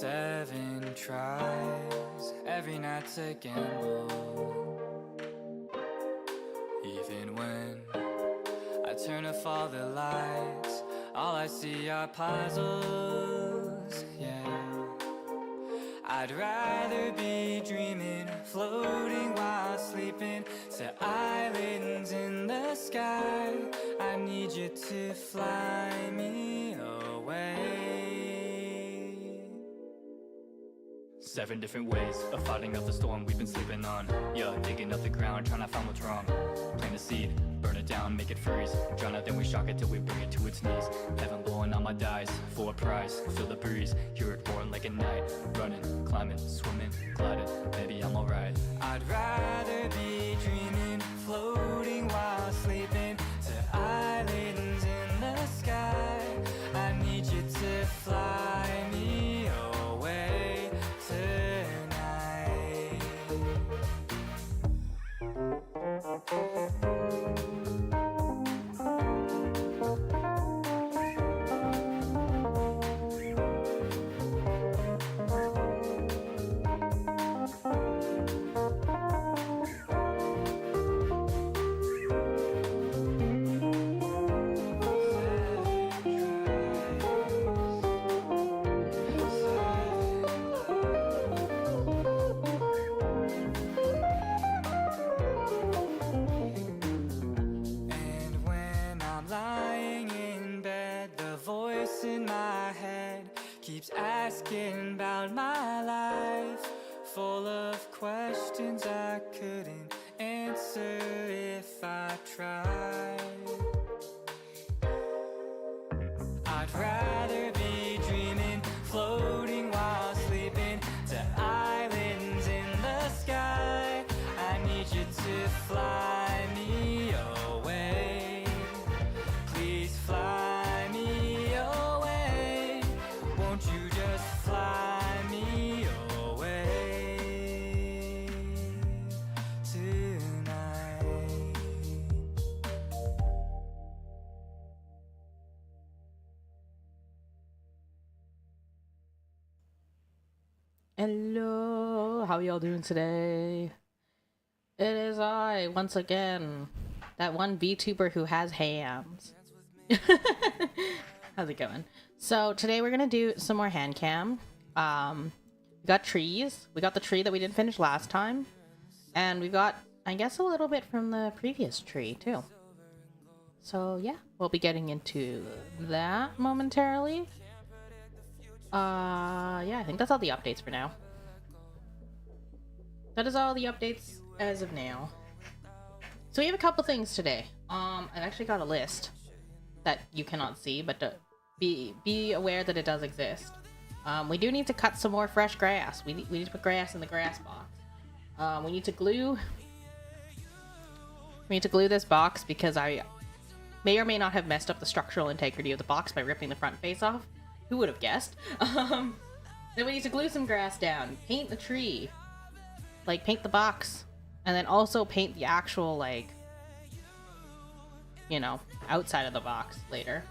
7 tries, every night's a gamble. Even when I turn off all the lights, all I see are puzzles, yeah. I'd rather be dreaming, floating while sleeping, to islands in the sky. I need you to fly me away. 7 different ways of fighting off the storm we've been sleeping on. Yeah, digging up the ground, trying to find what's wrong. Plant a seed, burn it down, make it freeze. Drown it, then we shock it till we bring it to its knees. Heaven blowing on my dice, for a prize. Feel the breeze, hear it roaring like a night. Running, climbing, swimming, gliding, maybe I'm alright. I'd rather be dreaming, floating while sleeping, to islands in the sky. I need you to fly me away tonight. Asking about my life, full of questions I couldn't answer if I tried. I'd rather be dreaming, floating while sleeping, to islands in the sky. I need you to fly me away. Please fly me away. Won't you just fly me away tonight? Hello, how y'all doing today? It is I, once again, that one VTuber who has hands. How's it going? So today we're gonna do some more Handcam. We got trees. We got the tree that we didn't finish last time. And we got, I guess, a little bit from the previous tree too. So yeah, we'll be getting into that momentarily. Yeah, I think that's all the updates for now. That is all the updates as of now. So we have a couple things today. I've actually got a list that you cannot see, but be aware that it does exist. We do need to cut some more fresh grass. We need to put grass in the grass box. We need to glue this box because I may or may not have messed up the structural integrity of the box by ripping the front face off. Who would have guessed? Then we need to glue some grass down, paint the tree, like paint the box, and then also paint the actual, like, you know, outside of the box later.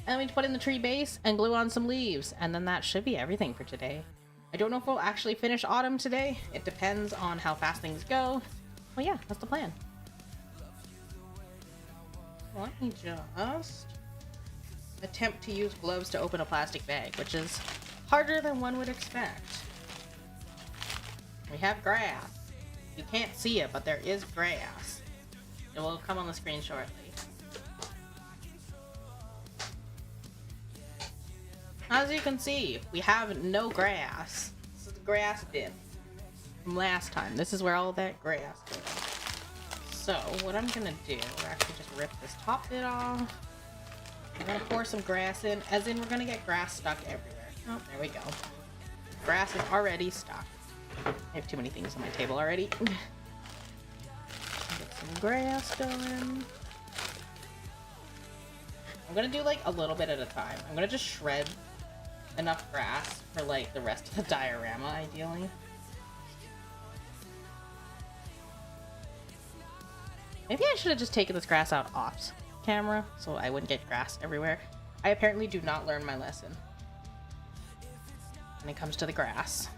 And we need to put in the tree base and glue on some leaves, and then that should be everything for today. I don't know if we'll actually finish autumn today. It depends on how fast things go. Well, yeah, that's the plan. Let me just attempt to use gloves to open a plastic bag, which is harder than one would expect. We have grass. You can't see it, but there is grass. It will come on the screen shortly. As you can see, we have no grass. This is the grass bin from last time. This is where all that grass goes. So what I'm gonna do, we're actually just rip this top bit off. We're gonna pour some grass in, as in we're gonna get grass stuck everywhere. Oh, there we go. Grass is already stuck. I have too many things on my table already. Get some grass going. I'm gonna do like a little bit at a time. I'm gonna just shred enough grass for like the rest of the diorama, ideally. Maybe I should have just taken this grass out off camera so I wouldn't get grass everywhere. I apparently do not learn my lesson. when it comes to the grass.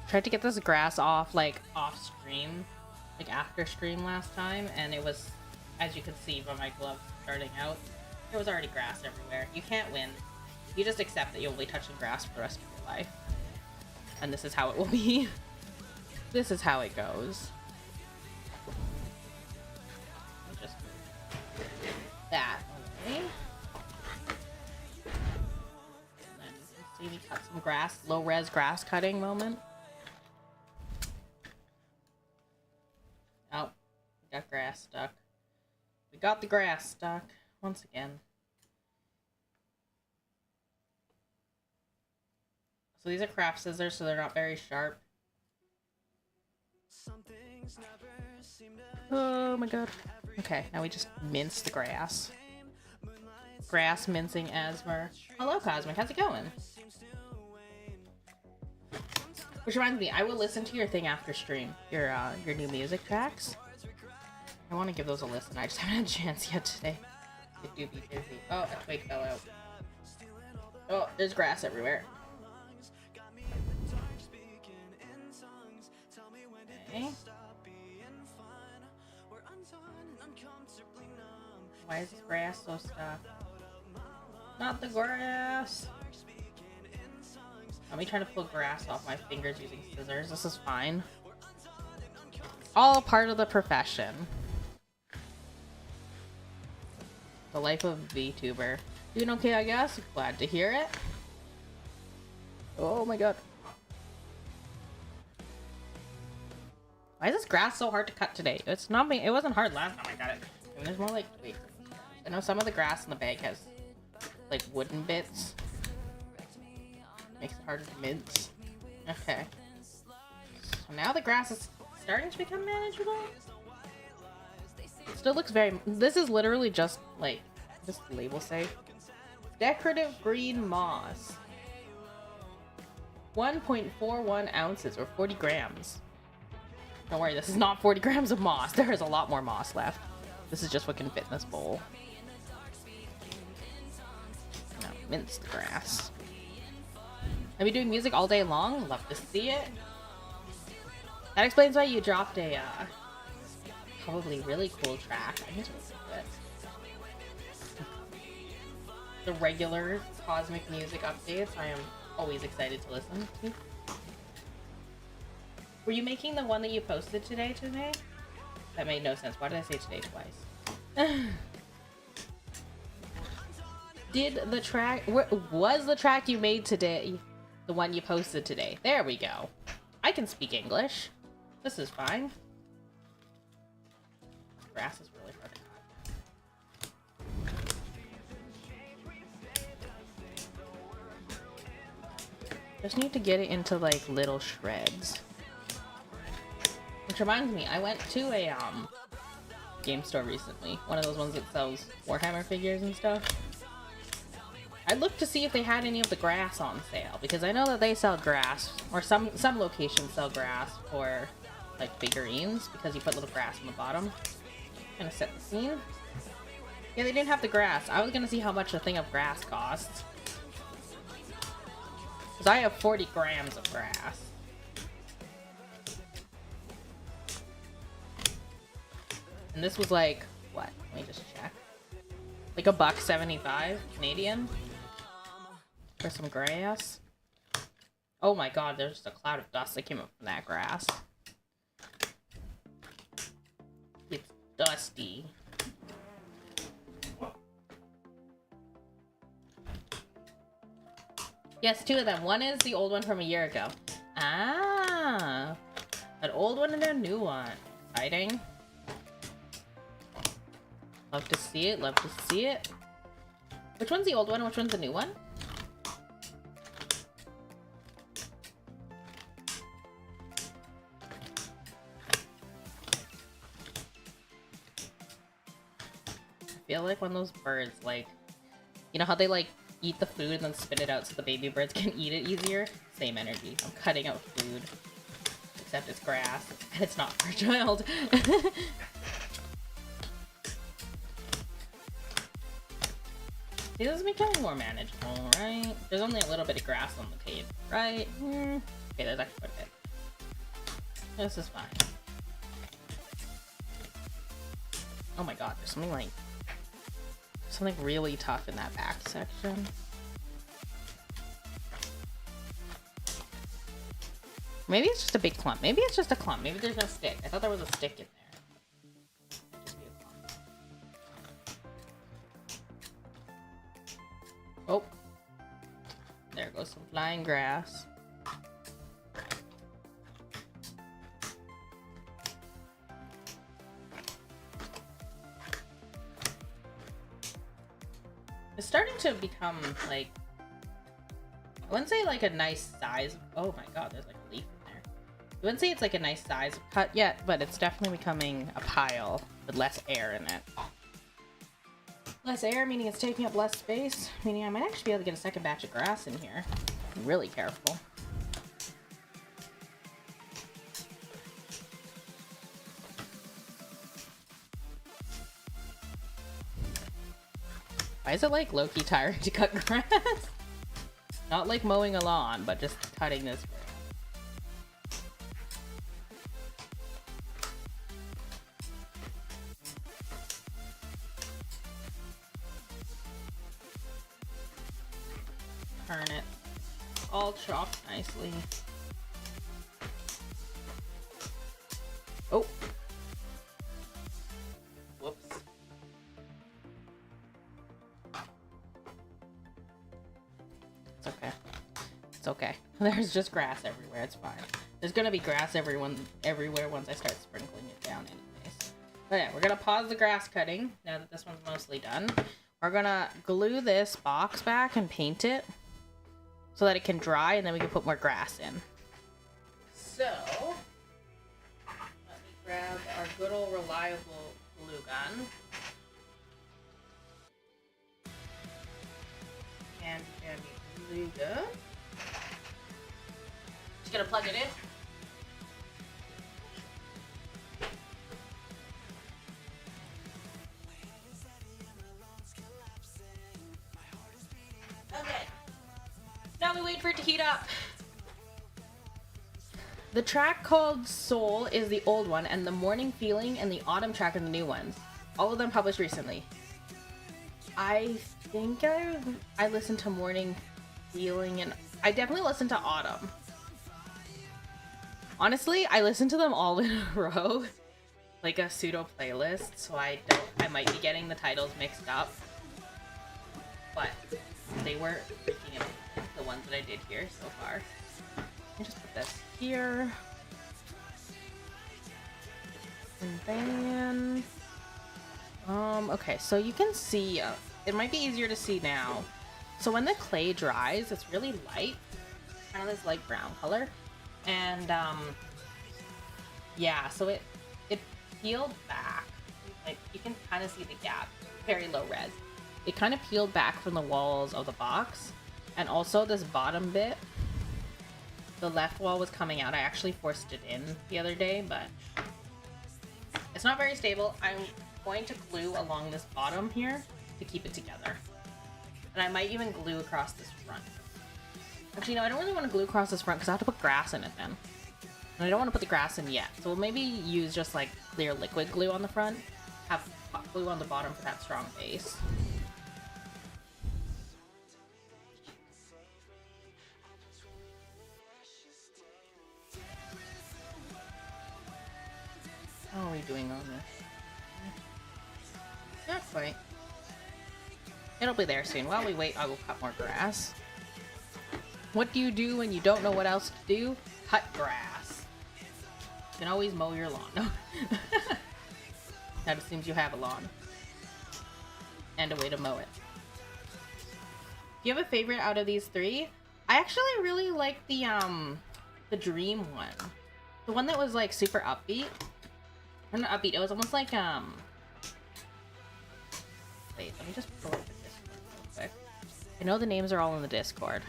Tried to get this grass off, like, off stream, like after stream last time, and it was, as you can see by my gloves starting out, there was already grass everywhere. You can't win. You just accept that you'll be touching grass for the rest of your life. And this is how it will be. This is how it goes. I'll just move that away. And then you can see me cut some grass, low-res grass cutting moment. Oh, we got grass stuck. We got the grass stuck once again. So these are craft scissors, so they're not very sharp. Oh my god. Okay, now we just mince the grass. Grass mincing Asmer. Hello, Cosmic. How's it going? Which reminds me, I will listen to your thing after stream. Your new music tracks. I want to give those a listen. I just haven't had a chance yet today. I do be busy. Oh, a twig fell out. Oh, there's grass everywhere. Okay. Why is this grass so stuck? Not the grass! Let me try to pull grass off my fingers using scissors. This is fine. All part of the profession. The life of VTuber. Doing okay, I guess? Glad to hear it. Oh my god. Why is this grass so hard to cut today? It's not me. It wasn't hard last time I got it. I mean, there's more like twigs. I know some of the grass in the bag has like wooden bits. Makes it harder to mince. Okay. So now the grass is starting to become manageable. It still looks very... This is literally just like... Just label say. Decorative green moss. 1.41 ounces or 40 grams. Don't worry, this is not 40 grams of moss. There is a lot more moss left. This is just what can fit in this bowl. Now, mince the grass. I've been doing music all day long. Love to see it. That explains why you dropped a probably really cool track. I need to listen to it. The regular cosmic music updates, I am always excited to listen to. Were you making the one that you posted today? That made no sense. Why did I say today twice? Did the track... Was the track you made today the one you posted today? There we go. I can speak English. This is fine. Grass is really hard to cut. Just need to get it into like little shreds. Which reminds me, I went to a game store recently. One of those ones that sells Warhammer figures and stuff. I looked to see if they had any of the grass on sale, because I know that they sell grass, or some locations sell grass for like figurines, because you put little grass on the bottom. Kind of set the scene. Yeah, they didn't have the grass. I was gonna see how much a thing of grass costs. Because I have 40 grams of grass. And this was like, what? Let me just check. Like $1.75 Canadian for some grass. Oh my god, there's just a cloud of dust that came up from that grass. It's dusty. Yes, two of them. One is the old one from a year ago. Ah, an old one and a new one. Exciting. Love to see it, love to see it. Which one's the old one? Which one's the new one? I feel like one of those birds, like, you know how they like eat the food and then spit it out so the baby birds can eat it easier? Same energy. I'm cutting out food. Except it's grass and it's not for a child. See, this is becoming more manageable, right? There's only a little bit of grass on the table, right? Okay, there's actually quite a bit. This is fine. Oh my god, there's something really tough in that back section. Maybe it's just a big clump. Maybe it's just a clump. Maybe there's no stick. I thought there was a stick in there. Just be a clump. Oh. There goes some flying grass. It's starting to become like, I wouldn't say like a nice size. Oh my god, there's like a leaf in there. I wouldn't say it's like a nice size cut yet, but it's definitely becoming a pile with less air in it. Less air, meaning it's taking up less space, meaning I might actually be able to get a second batch of grass in here. I'm really careful. Why is it like low-key tiring to cut grass? Not like mowing a lawn, but just cutting this grass. Turn it. All chopped nicely. Oh. Whoops. It's okay. It's okay. There's just grass everywhere. It's fine. There's gonna be grass everywhere once I start sprinkling it down anyways. But yeah, we're gonna pause the grass cutting now that this one's mostly done. We're gonna glue this box back and paint it so that it can dry, and then we can put more grass in. So, let me grab our good old reliable glue gun. And glue gun. Just gonna plug it in. Okay. Now we wait for it to heat up. The track called Soul is the old one, and the Morning Feeling and the Autumn track are the new ones. All of them published recently. I think I listened to Morning Feeling, and I definitely listened to Autumn. Honestly, I listened to them all in a row, like a pseudo playlist, so I might be getting the titles mixed up, but they were freaking amazing, the ones that I did here so far. Let me just put this here. And then, okay, so you can see, it might be easier to see now. So when the clay dries, it's really light, kind of this light brown color. And, yeah, so it peeled back. Like, you can kind of see the gap, very low res. It kind of peeled back from the walls of the box. And also this bottom bit, the left wall was coming out. I actually forced it in the other day, but it's not very stable. I'm going to glue along this bottom here to keep it together. And I might even glue across this front. Actually, no, I don't really want to glue across this front because I have to put grass in it then. And I don't want to put the grass in yet. So we'll maybe use just like clear liquid glue on the front. Have hot glue on the bottom for that strong base. How are we doing on this? Not quite. It'll be there soon. While we wait, I will cut more grass. What do you do when you don't know what else to do? Cut grass. You can always mow your lawn. No. That assumes you have a lawn. And a way to mow it. Do you have a favorite out of these three? I actually really like the dream one. The one that was like super upbeat. Or not upbeat, it was almost like wait, let me just pull up the Discord real quick. I know the names are all in the Discord.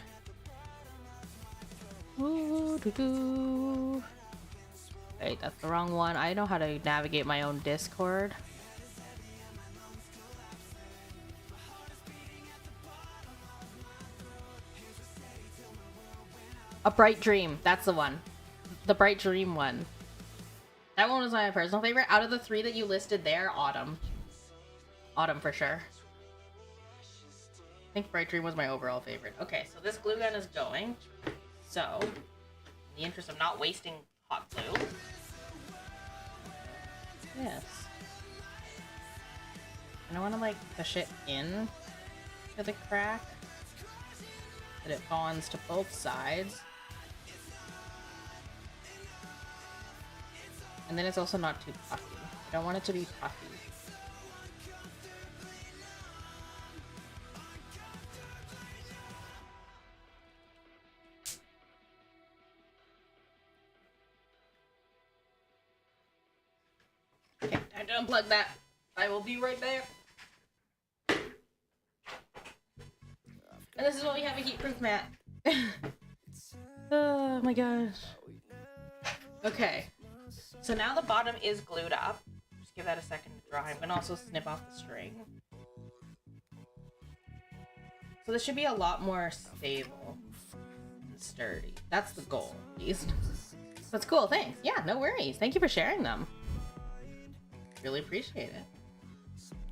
Wait, that's the wrong one. I know how to navigate my own Discord. A Bright Dream. That's the one. The Bright Dream one. That one was my personal favorite. Out of the 3 that you listed there, Autumn. Autumn for sure. I think Bright Dream was my overall favorite. Okay, so this glue gun is going. So, in the interest of not wasting hot glue. Yes. And I want to like push it in to the crack. That it bonds to both sides. And then it's also not too puffy. I don't want it to be puffy. Okay, time to unplug that. I will be right there. And this is why we have a heat-proof mat. Oh my gosh. Okay. So now the bottom is glued up. Just give that a second to dry. I'm gonna also snip off the string. So this should be a lot more stable and sturdy. That's the goal, at least. That's cool, thanks. Yeah, no worries. Thank you for sharing them. Really appreciate it.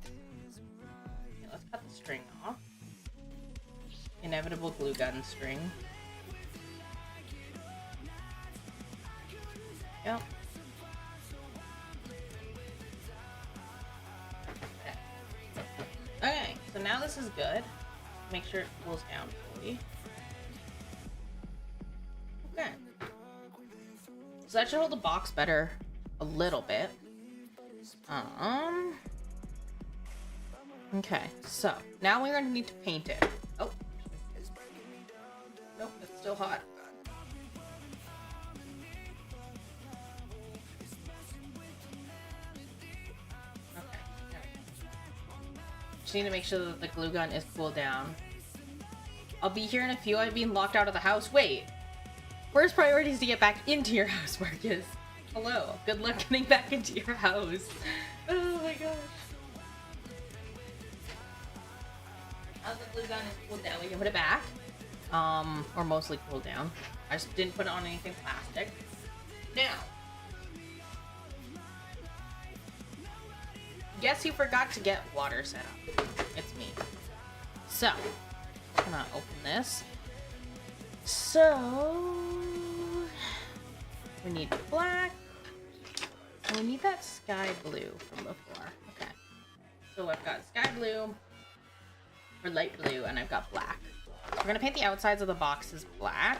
Okay, let's cut the string off. Inevitable glue gun string. Yep. Okay, so now this is good. Make sure it cools down fully. Okay. So that should hold the box better a little bit. Okay, so now we're gonna need to paint it. Oh. Nope, it's still hot. Just need to make sure that the glue gun is cooled down. I'll be here in a few. I've been locked out of the house. Wait. First priority is to get back into your house, Marcus. Hello. Good luck getting back into your house. Oh my gosh. Now the glue gun is cooled down, we can put it back. Or mostly cooled down. I just didn't put it on anything plastic. Now. Guess you forgot to get water set up. It's me. So, I'm gonna open this. So, we need black. And we need that sky blue from before. Okay. So I've got sky blue, or light blue, and I've got black. We're gonna paint the outsides of the boxes black.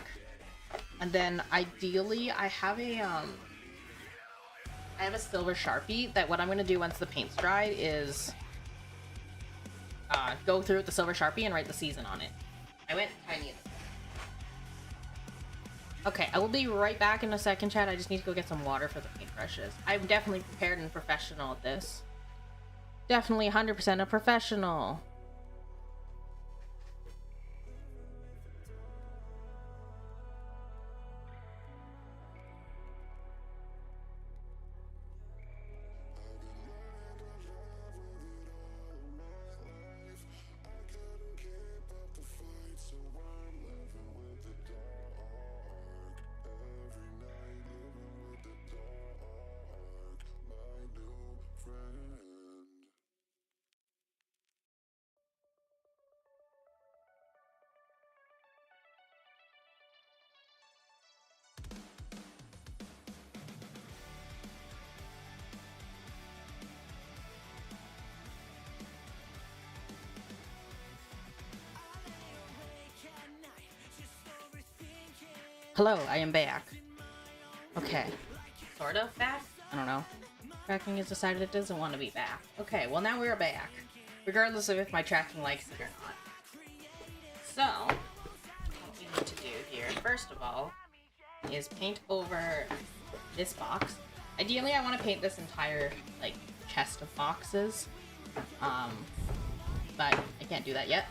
And then ideally, I have a silver Sharpie that what I'm going to do once the paint's dried is go through with the silver Sharpie and write the season on it. I went tiny. Okay, I will be right back in a second, chat. I just need to go get some water for the paintbrushes. I'm definitely prepared and professional at this. Definitely 100% a professional. Hello, I am back. Okay. Sort of back? I don't know. Tracking has decided it doesn't want to be back. Okay, well now we're back. Regardless of if my tracking likes it or not. So, what we need to do here, first of all, is paint over this box. Ideally, I want to paint this entire, like, chest of boxes. But I can't do that yet.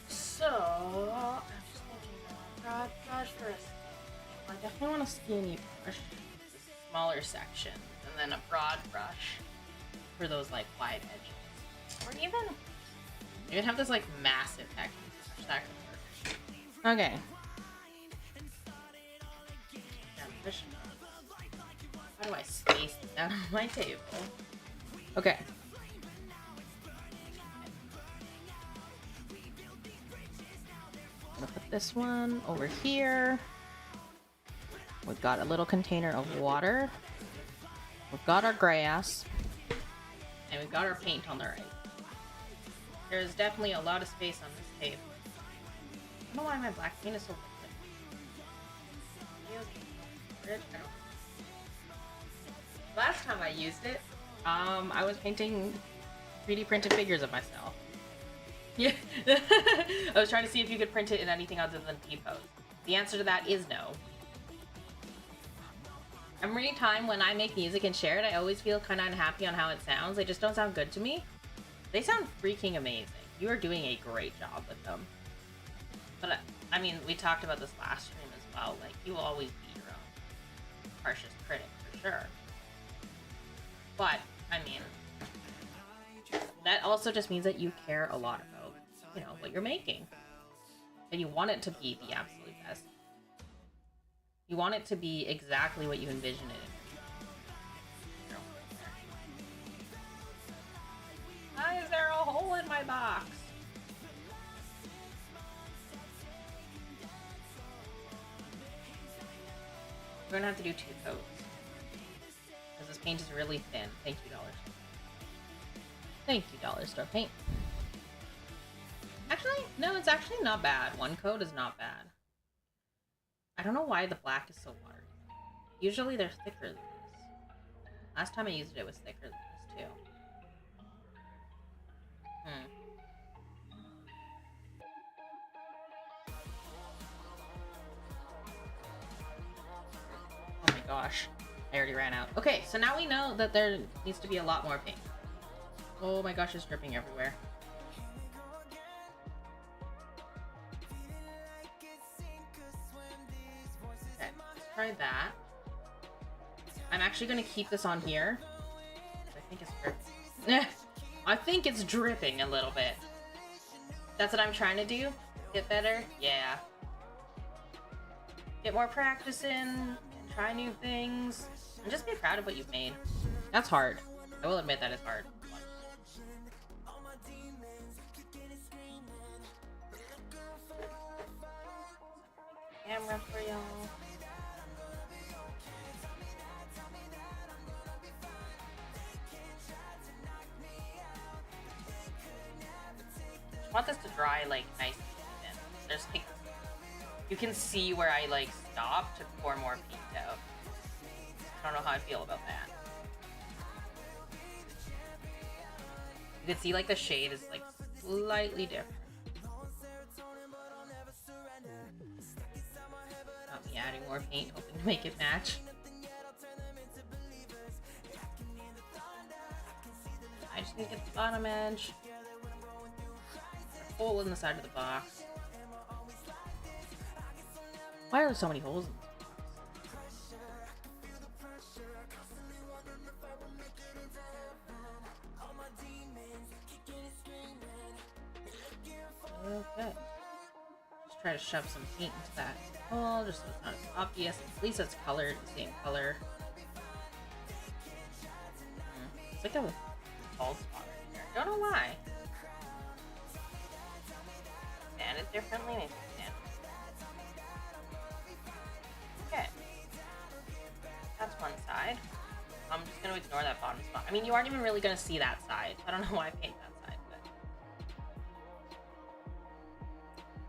So, I'm just thinking, broad brush first. I definitely want a skinny brush, smaller section, and then a broad brush for those like wide edges. Or even have this like massive texture. That could work. Okay. How do I space it down on my table? Okay. I'm gonna put this one over here. We've got a little container of water. We've got our grass. And we've got our paint on the right. There's definitely a lot of space on this table. I don't know why my black paint is so liquid. Last time I used it, I was painting 3D printed figures of myself. Yeah. I was trying to see if you could print it in anything other than T-pose. The answer to that is no. Every time when I make music and share it, I always feel kind of unhappy on how it sounds. They just don't sound good to me. They sound freaking amazing. You are doing a great job with them. But, I mean, we talked about this last stream as well. Like, you will always be your own harshest critic, for sure. But, I mean, that also just means that you care a lot about, you know, what you're making. And you want it to be the absolute best. You want it to be exactly what you envision it. Why is there a hole in my box? We're gonna have to do 2 coats. Because this paint is really thin. Thank you, Dollar Store. Thank you, Dollar Store Paint. Actually, no, it's actually not bad. 1 coat is not bad. I don't know why the black is so watery. Usually they're thicker than this. Last time I used it, it was thicker than this too. Oh my gosh. I already ran out. Okay, so now we know that there needs to be a lot more paint. Oh my gosh, it's dripping everywhere. Okay, let's try that. I'm actually going to keep this on here. I think it's dripping. I think it's dripping a little bit. That's what I'm trying to do? Get better? Yeah. Get more practice in, try new things, and just be proud of what you've made. That's hard. I will admit that is hard. Camera for y'all. I want this to dry like nice and thin. There's like, you can see where I like stopped to pour more paint out. I don't know how I feel about that. You can see like the shade is like slightly different. Not me adding more paint, hoping to make it match. I just need to get the bottom edge. A hole in the side of the box. Why are there so many holes in this box? Okay. Just try to shove some paint into that hole, just so it's not as obvious. At least it's colored the same color. It's like a bald spot right there. Don't know why. Sand it differently. Maybe sand it. Okay. That's one side. I'm just going to ignore that bottom spot. I mean, you aren't even really going to see that side. I don't know why I paint that side, but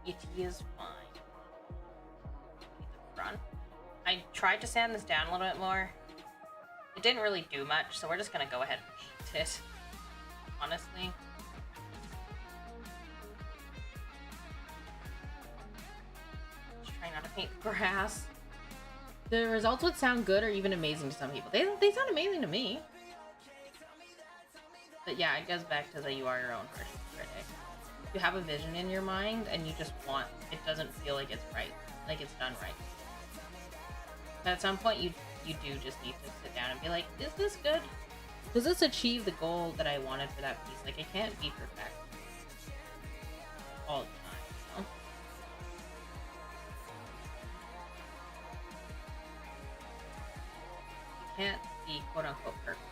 it is fine. The front. I tried to sand this down a little bit more. It didn't really do much, so we're just going to go ahead and paint it. Honestly. Just trying not to paint the grass. The results would sound good or even amazing to some people. They sound amazing to me. But yeah, it goes back to that you are your own harsh critic. You have a vision in your mind and you just want, it doesn't feel like it's right, like it's done right. But at some point you do just need to sit down and be like, is this good? Does this achieve the goal that I wanted for that piece? Like, it can't be perfect all the time, you know? can't be quote-unquote perfect.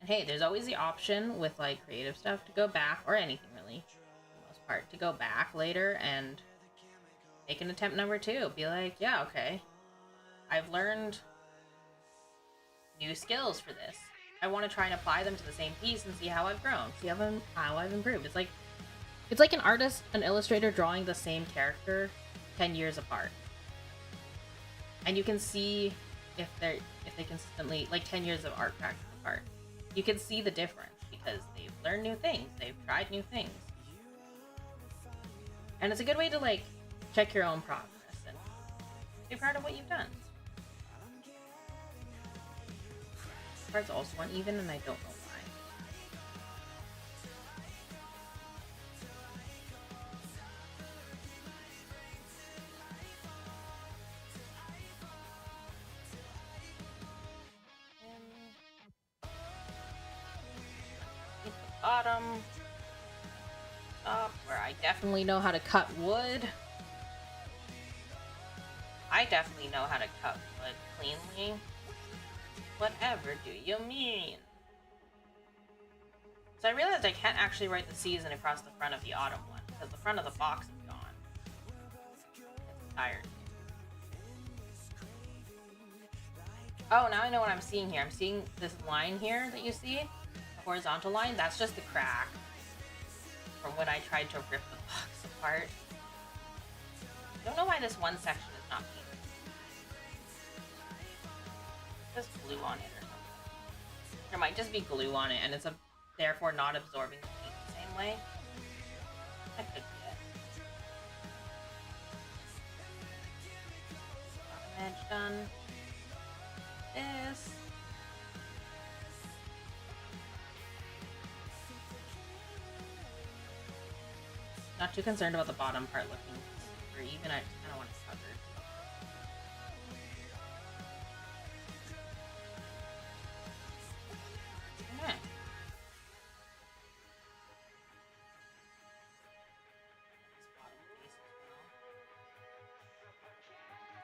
And hey, there's always the option with like creative stuff to go back, or anything really, for the most part, to go back later and make an attempt number 2. Be like, yeah, okay, I've learned new skills for this. I want to try and apply them to the same piece and see how I've grown, see how I've improved. It's like an artist, an illustrator drawing the same character 10 years apart. And you can see if they consistently, like 10 years of art practice apart, you can see the difference because they've learned new things, they've tried new things. And it's a good way to like check your own progress and be proud of what you've done. This part's also uneven and I don't know why. Hit the bottom. Up where I definitely know how to cut wood. I definitely know how to cut wood cleanly. Whatever do you mean? So I realized I can't actually write the season across the front of the autumn one because the front of the box is gone. It's tired. Oh, now I know what I'm seeing here. I'm seeing this line here that you see, the horizontal line. That's just the crack from when I tried to rip the box apart. I don't know why this one section is not painted. Just glue on it or something. There might just be glue on it and it's therefore not absorbing the paint the same way. That could be it. Bottom edge done. This. Not too concerned about the bottom part looking super even. I just kind of want it covered. Okay.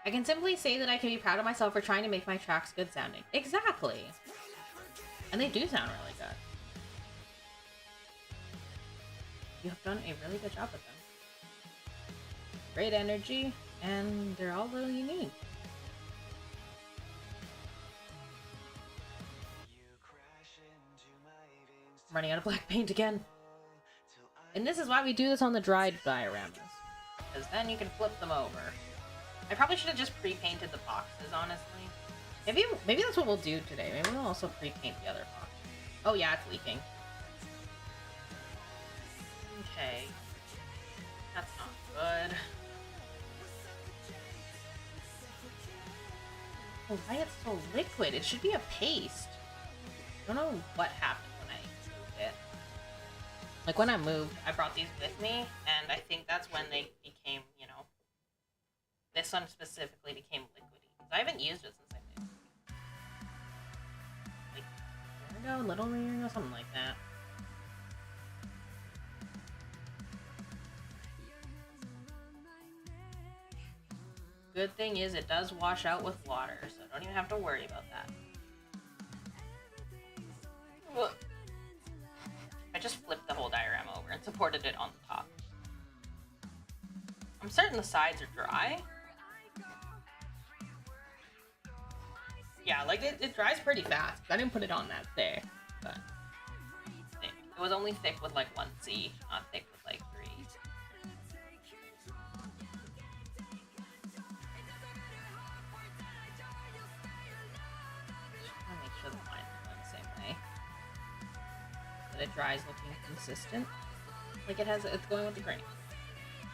I can simply say that I can be proud of myself for trying to make my tracks good sounding. Exactly! And they do sound really good. You have done a really good job with them. Great energy, and they're all really unique. I'm running out of black paint again. And this is why we do this on the dried dioramas. Because then you can flip them over. I probably should have just pre-painted the boxes, honestly. Maybe that's what we'll do today. Maybe we'll also pre-paint the other box. Oh yeah, it's leaking. Okay. That's not good. Oh, why it's so liquid? It should be a paste. I don't know what happened when I moved it. Like when I moved, I brought these with me, and I think that's when they became, you know, this one specifically became liquidy. I haven't used it since I moved. Like a year ago, little year ago, something like that. Good thing is it does wash out with water, so I don't even have to worry about that. Ugh. I just flipped the whole diorama over and supported it on the top. I'm certain the sides are dry. Yeah, like it dries pretty fast. I didn't put it on that thick, but thick. It was only thick with like 1C, not thick with like 3. Make sure the lines are going the same way. That it dries looking consistent. Like it's going with the grain.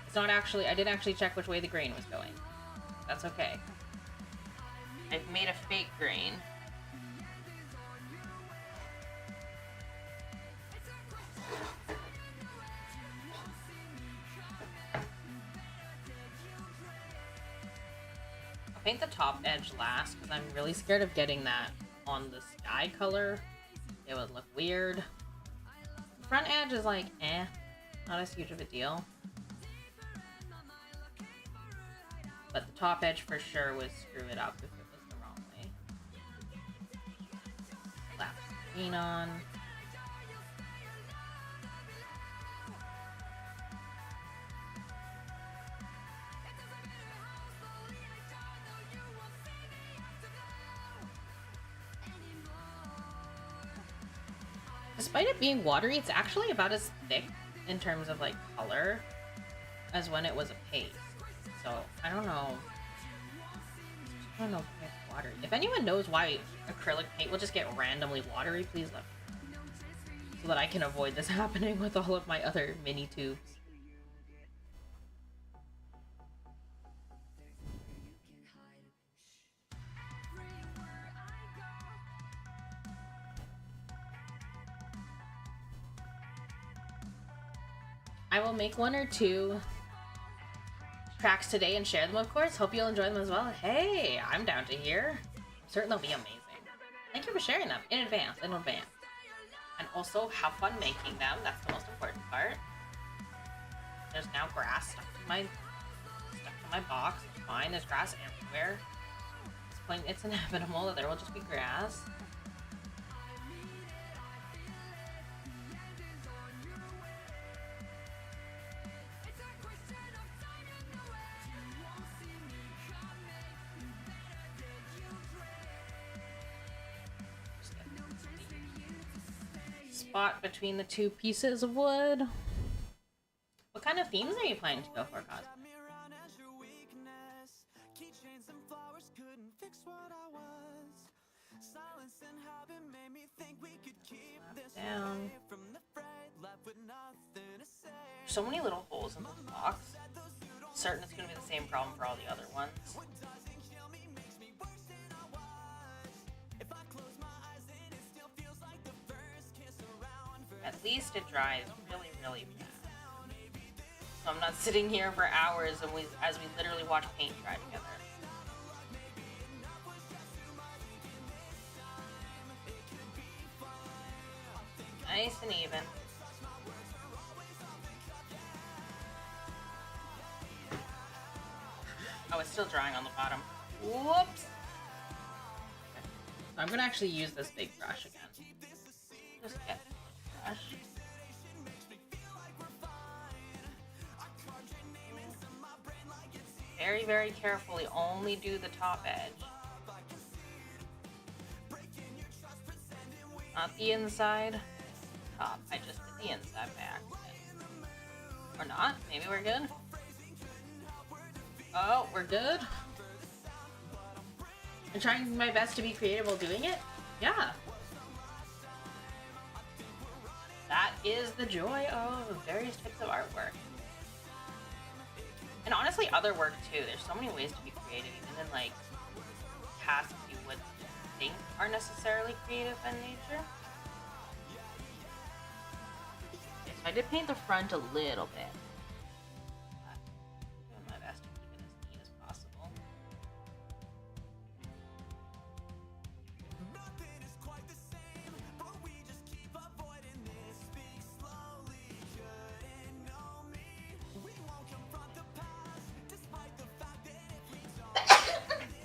It's not actually, I didn't actually check which way the grain was going. That's okay. I've made a fake grain. I'll paint the top edge last because I'm really scared of getting that on the sky color. It would look weird. The front edge is like, not as huge of a deal. but the top edge for sure would screw it up if it was the wrong way. Slap the green on. Despite it being watery, it's actually about as thick in terms of like color as when it was a paste. So I don't know. I don't know if it's watery. If anyone knows why acrylic paint will just get randomly watery, please let me know. So that I can avoid this happening with all of my other mini tubes. I will make 1 or 2 tracks today and share them, of course. Hope you'll enjoy them as well. Hey, I'm down to hear. I'm certain they'll be amazing. Thank you for sharing them in advance, And also, have fun making them. That's the most important part. There's now grass stuck to my box. It's fine. There's grass everywhere. At this point, it's inevitable that there will just be grass. Spot between the 2 pieces of wood. What kind of themes are you planning to go for, Cosmo? Down. So many little holes in this box. I'm certain it's going to be the same problem for all the other ones. At least it dries really, really fast. So I'm not sitting here for hours as we literally watch paint dry together. Nice and even. Oh, it's still drying on the bottom. Whoops! Okay. I'm gonna actually use this big brush again. Just get brush. Very, very carefully, only do the top edge. Not the inside. Top. I just did the inside by accident. Or not. Maybe we're good. Oh, we're good. I'm trying my best to be creative while doing it. Yeah. That is the joy of various types of artwork. And honestly, other work too. There's so many ways to be creative, even in like tasks you would think are necessarily creative in nature. Okay, so I did paint the front a little bit. I'm doing my best to keep it as neat as possible.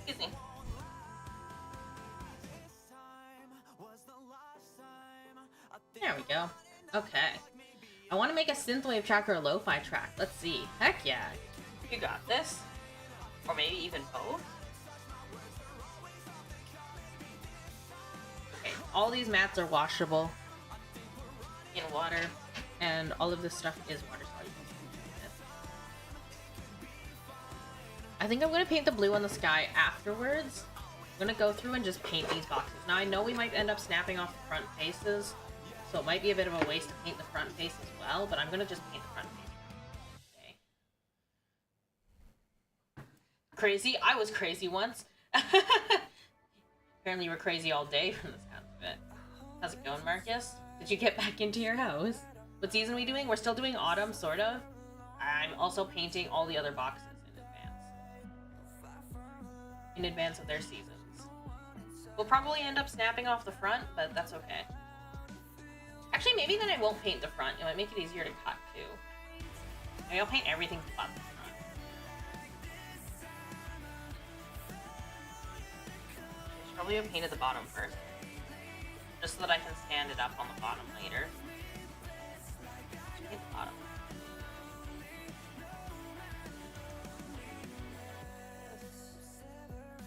Excuse me. There we go. Okay. I want to make a synthwave track or a lo-fi track. Let's see. Heck yeah. You got this. Or maybe even both. Okay, all these mats are washable in water, and all of this stuff is water soluble. I think I'm going to paint the blue on the sky afterwards. I'm going to go through and just paint these boxes. Now I know we might end up snapping off the front faces, so it might be a bit of a waste to paint the front face as well, but I'm going to just paint the front face. Okay. Crazy? I was crazy once. Apparently you were crazy all day from the sound of it. How's it going, Marcus? Did you get back into your house? What season are we doing? We're still doing autumn, sort of. I'm also painting all the other boxes in advance. In advance of their seasons. We'll probably end up snapping off the front, but that's okay. Actually, maybe then I won't paint the front. It might make it easier to cut, too. Maybe I'll paint everything but the front. probably have painted the bottom first. Just so that I can stand it up on the bottom later. Paint the bottom.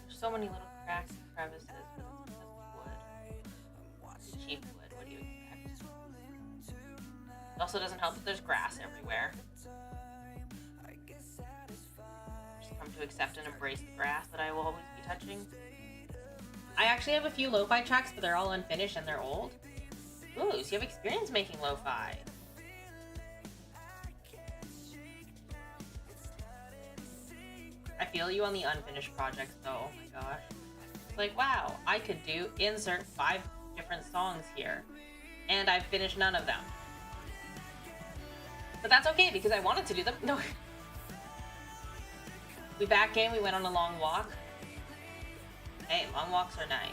There's so many little cracks and crevices, but it's because of wood. It's cheap wood, what do you expect? It also doesn't help that there's grass everywhere. Just come to accept and embrace the grass that I will always be touching. I actually have a few lo-fi tracks, but they're all unfinished and they're old. Ooh, so you have experience making lo-fi. I feel you on the unfinished projects though, oh my gosh. It's like, wow, I could do insert 5 different songs here. And I've finished none of them. But that's okay because I wanted to do them. No. We back in, we went on a long walk. Hey, long walks are nice.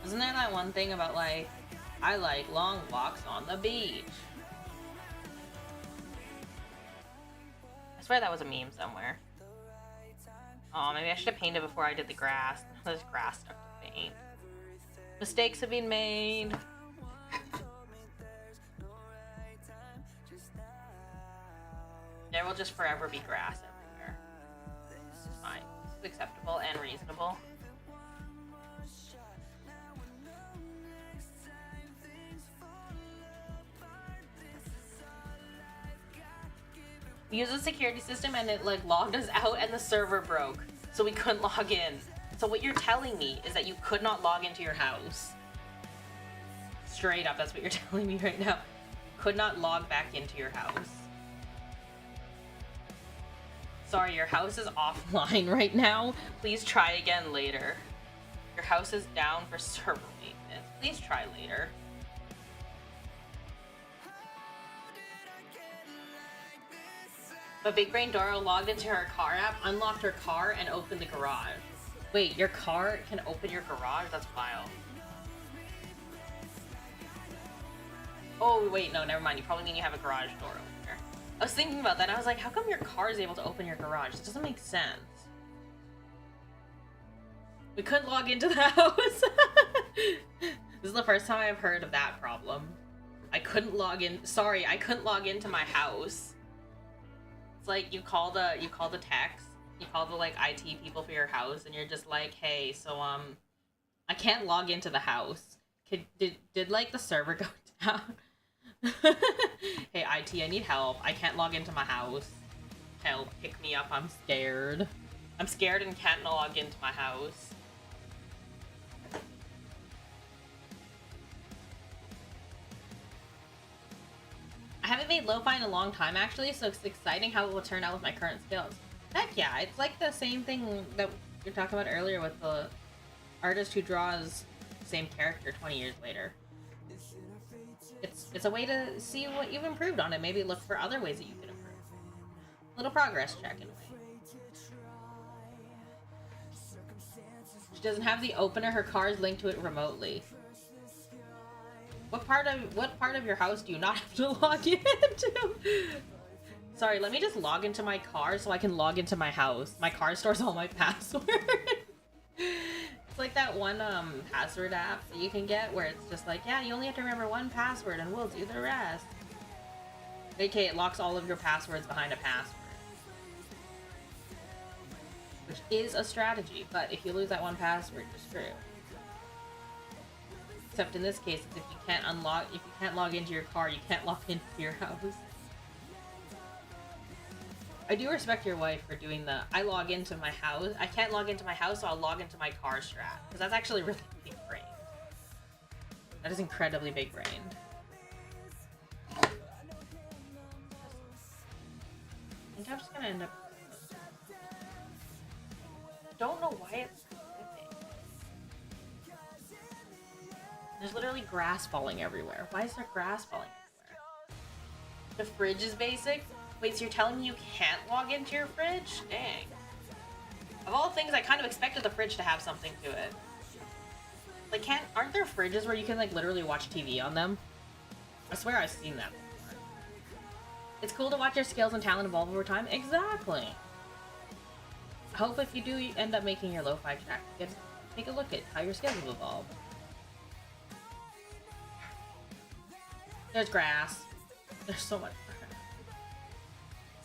Isn't there that one thing about like, I like long walks on the beach? I swear that was a meme somewhere. Oh, maybe I should have painted before I did the grass. There's grass stuck to paint. Mistakes have been made. There will just forever be grass everywhere. It's fine. It's acceptable and reasonable. We used a security system and it like logged us out and the server broke. So we couldn't log in. So what you're telling me is that you could not log into your house. Straight up, that's what you're telling me right now. Could not log back into your house. Sorry, your house is offline right now. Please try again later. Your house is down for server maintenance. Please try later. But Big Brain Doro logged into her car app, unlocked her car, and opened the garage. Wait, your car can open your garage? That's wild. Oh, wait, no, never mind. You probably mean you have a garage door over here. I was thinking about that, and I was like, how come your car is able to open your garage? It doesn't make sense. We couldn't log into the house. This is the first time I've heard of that problem. I couldn't log in. Sorry, I couldn't log into my house. It's like you call the techs, you call the like IT people for your house, and you're just like, hey, so I can't log into the house. Did like the server go down? Hey IT, I need help. I can't log into my house. Help, pick me up. I'm scared. I'm scared and can't log into my house. I haven't made lo-fi in a long time actually, so it's exciting how it will turn out with my current skills. Heck yeah, it's like the same thing that we were talking about earlier with the artist who draws the same character 20 years later. It's a way to see what you've improved on it, maybe look for other ways that you can improve. Little progress check in a way. She doesn't have the opener, her car is linked to it remotely. What part of your house do you not have to log into? Sorry, let me just log into my car so I can log into my house. My car stores all my passwords. It's like that one password app that you can get where it's just like, yeah, you only have to remember one password and we'll do the rest. Okay, it locks all of your passwords behind a password. Which is a strategy, but if you lose that one password, you're screwed. Except in this case, if you can't log into your car, you can't log into your house. I do respect your wife for doing the, I log into my house. I can't log into my house, so I'll log into my car strat. Because that's actually really big brain. That is incredibly big brain. I think I'm just gonna end up... Don't know why it's flipping. There's literally grass falling everywhere. Why is there grass falling everywhere? The fridge is basic? Wait, so you're telling me you can't log into your fridge? Dang. Of all things, I kind of expected the fridge to have something to it. Like, aren't there fridges where you can, like, literally watch TV on them? I swear I've seen that before. It's cool to watch your skills and talent evolve over time. Exactly. I hope if you do end up making your lo-fi track, Take a look at how your skills have evolved. There's grass. There's so much grass.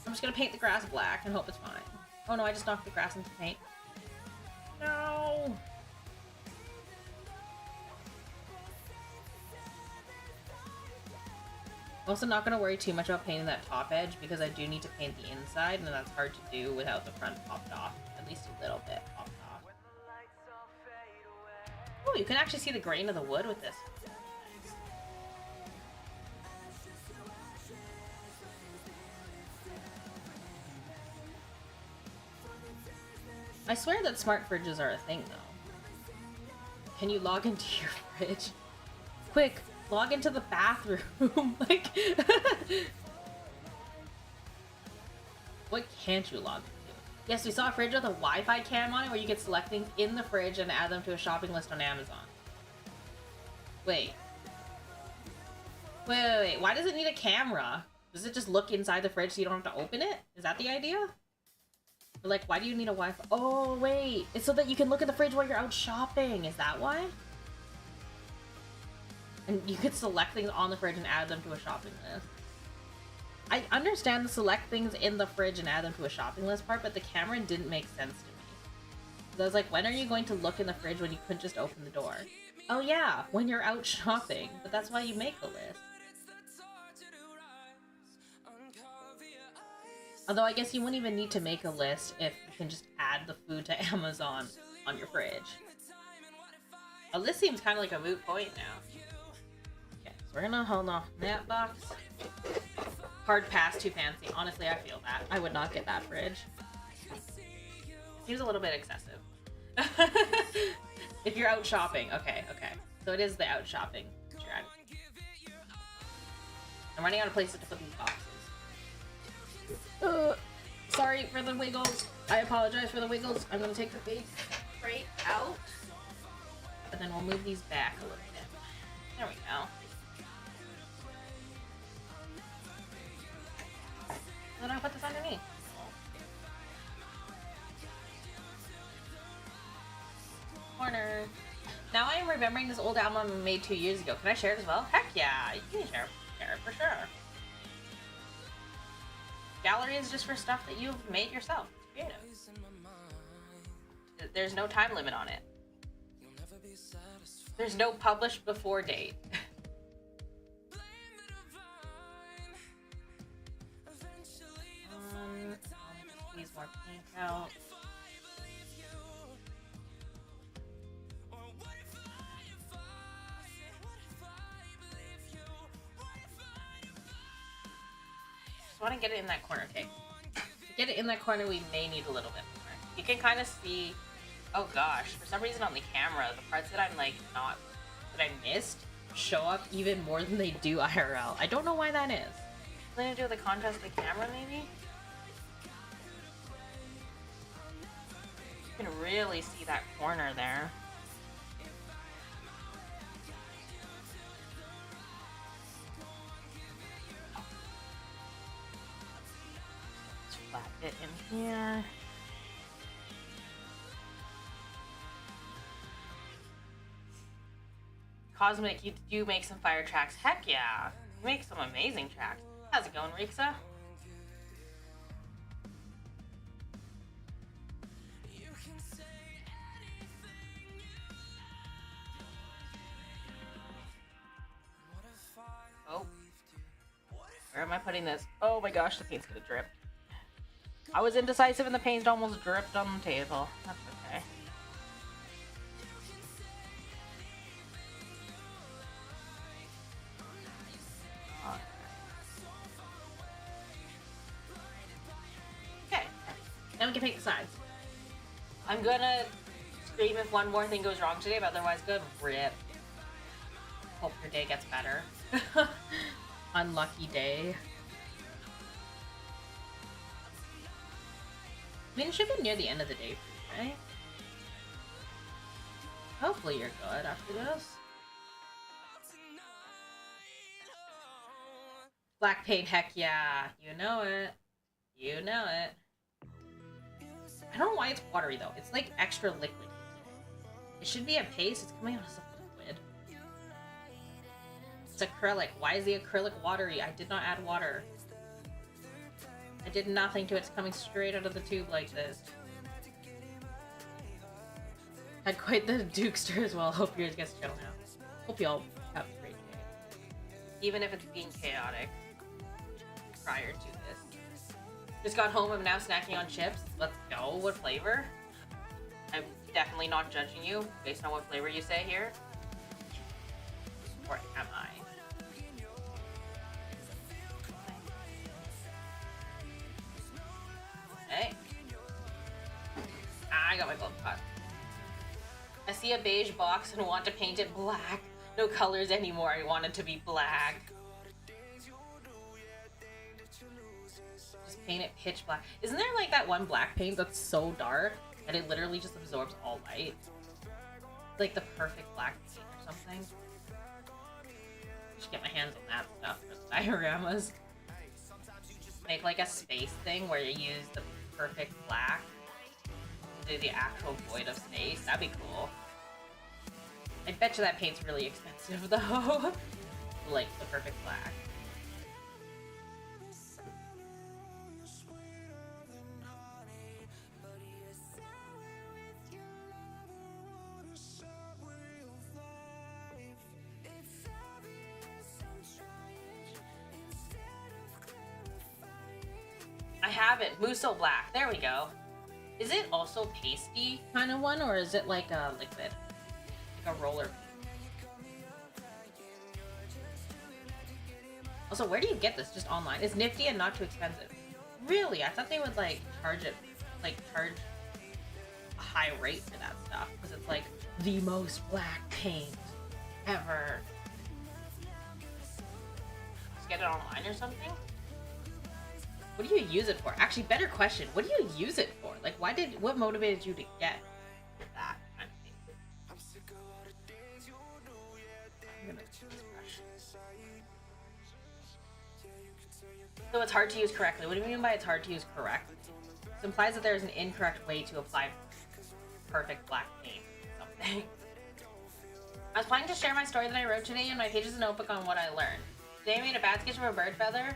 I'm just gonna paint the grass black and hope it's fine. Oh no, I just knocked the grass into paint. No! I'm also not gonna worry too much about painting that top edge because I do need to paint the inside, and that's hard to do without the front popped off. At least a little bit popped off. Oh, you can actually see the grain of the wood with this. I swear that smart fridges are a thing, though. Can you log into your fridge? Quick, log into the bathroom. Like, what can't you log into? Yes, we saw a fridge with a Wi-Fi cam on it where you could select things in the fridge and add them to a shopping list on Amazon. Wait. Wait. Why does it need a camera? Does it just look inside the fridge so you don't have to open it? Is that the idea? Or like, why do you need a Wi-Fi? Oh, wait. It's so that you can look at the fridge while you're out shopping. Is that why? And you could select things on the fridge and add them to a shopping list. I understand the select things in the fridge and add them to a shopping list part, but the camera didn't make sense to me. So I was like, when are you going to look in the fridge when you couldn't just open the door? Oh yeah, when you're out shopping. But that's why you make a list. Although I guess you wouldn't even need to make a list if you can just add the food to Amazon on your fridge. Oh, this seems kind of like a moot point now. Okay, so we're gonna hold on that box. Hard pass, too fancy. Honestly, I feel that. I would not get that fridge. Seems a little bit excessive. If you're out shopping. Okay. So it is the out shopping. I'm running out of places to put these boxes. Sorry for the wiggles. I apologize for the wiggles. I'm gonna take the big crate out. And then we'll move these back a little bit. There we go. Then I'll put this underneath. Corner. Now I am remembering this old album I made 2 years ago. Can I share it as well? Heck yeah, you can share it for sure. Gallery is just for stuff that you've made yourself. Creative. There's no time limit on it. There's no published before date. Squeeze more pink out. Just want to get it in that corner, okay? To get it in that corner, we may need a little bit more. You can kind of see, oh gosh, for some reason on the camera, the parts that I'm like that I missed show up even more than they do IRL. I don't know why that is. Something to do with the contrast of the camera, maybe? You can really see that corner there. Let's flat it in here. Cosmic, you do make some fire tracks. Heck yeah! You make some amazing tracks. How's it going, Rixa? Oh. Where am I putting this? Oh my gosh, the paint's gonna drip. I was indecisive and the paint almost dripped on the table. That's okay. Okay. Now we can paint the sides. I'm gonna scream if one more thing goes wrong today, but otherwise good. Rip. Hope your day gets better. Unlucky day. I mean, it should be near the end of the day for you, right? Hopefully you're good after this. Black paint, heck yeah. You know it. You know it. I don't know why it's watery though. It's like extra liquid. It should be a paste. It's coming out as a liquid. It's acrylic. Why is the acrylic watery? I did not add water. I did nothing to it. It's coming straight out of the tube like this. Had quite the Dukester as well. Hope yours gets shown out. Hope y'all have a great day. Even if it's being chaotic prior to this. Just got home. I'm now snacking on chips. Let's go. What flavor? I'm definitely not judging you based on what flavor you say here. Or am I? Hey. I got my glove cut. I see a beige box and want to paint it black. No colors anymore. I want it to be black. Just paint it pitch black. Isn't there like that one black paint that's so dark and it literally just absorbs all light? Like the perfect black paint or something. Should get my hands on that stuff for the dioramas. Make like a space thing where you use the perfect black to do the actual void of space. That'd be cool. I bet you that paint's really expensive though. Like the perfect black. I have it. Muso black. There we go. Is it also pasty kind of one, or is it like a liquid? Like a roller? Also, where do you get this? Just online? It's nifty and not too expensive. Really? I thought they would like charge a high rate for that stuff because it's like the most black paint ever. Just get it online or something? What do you use it for? Actually, better question. What do you use it for? Like, what motivated you to get that kind of thing? I'm gonna use this brush. So it's hard to use correctly. What do you mean by it's hard to use correctly? This implies that there's an incorrect way to apply perfect black paint or something. I was planning to share my story that I wrote today in my Pages and Notebook on what I learned. Today I made a bad sketch of a bird feather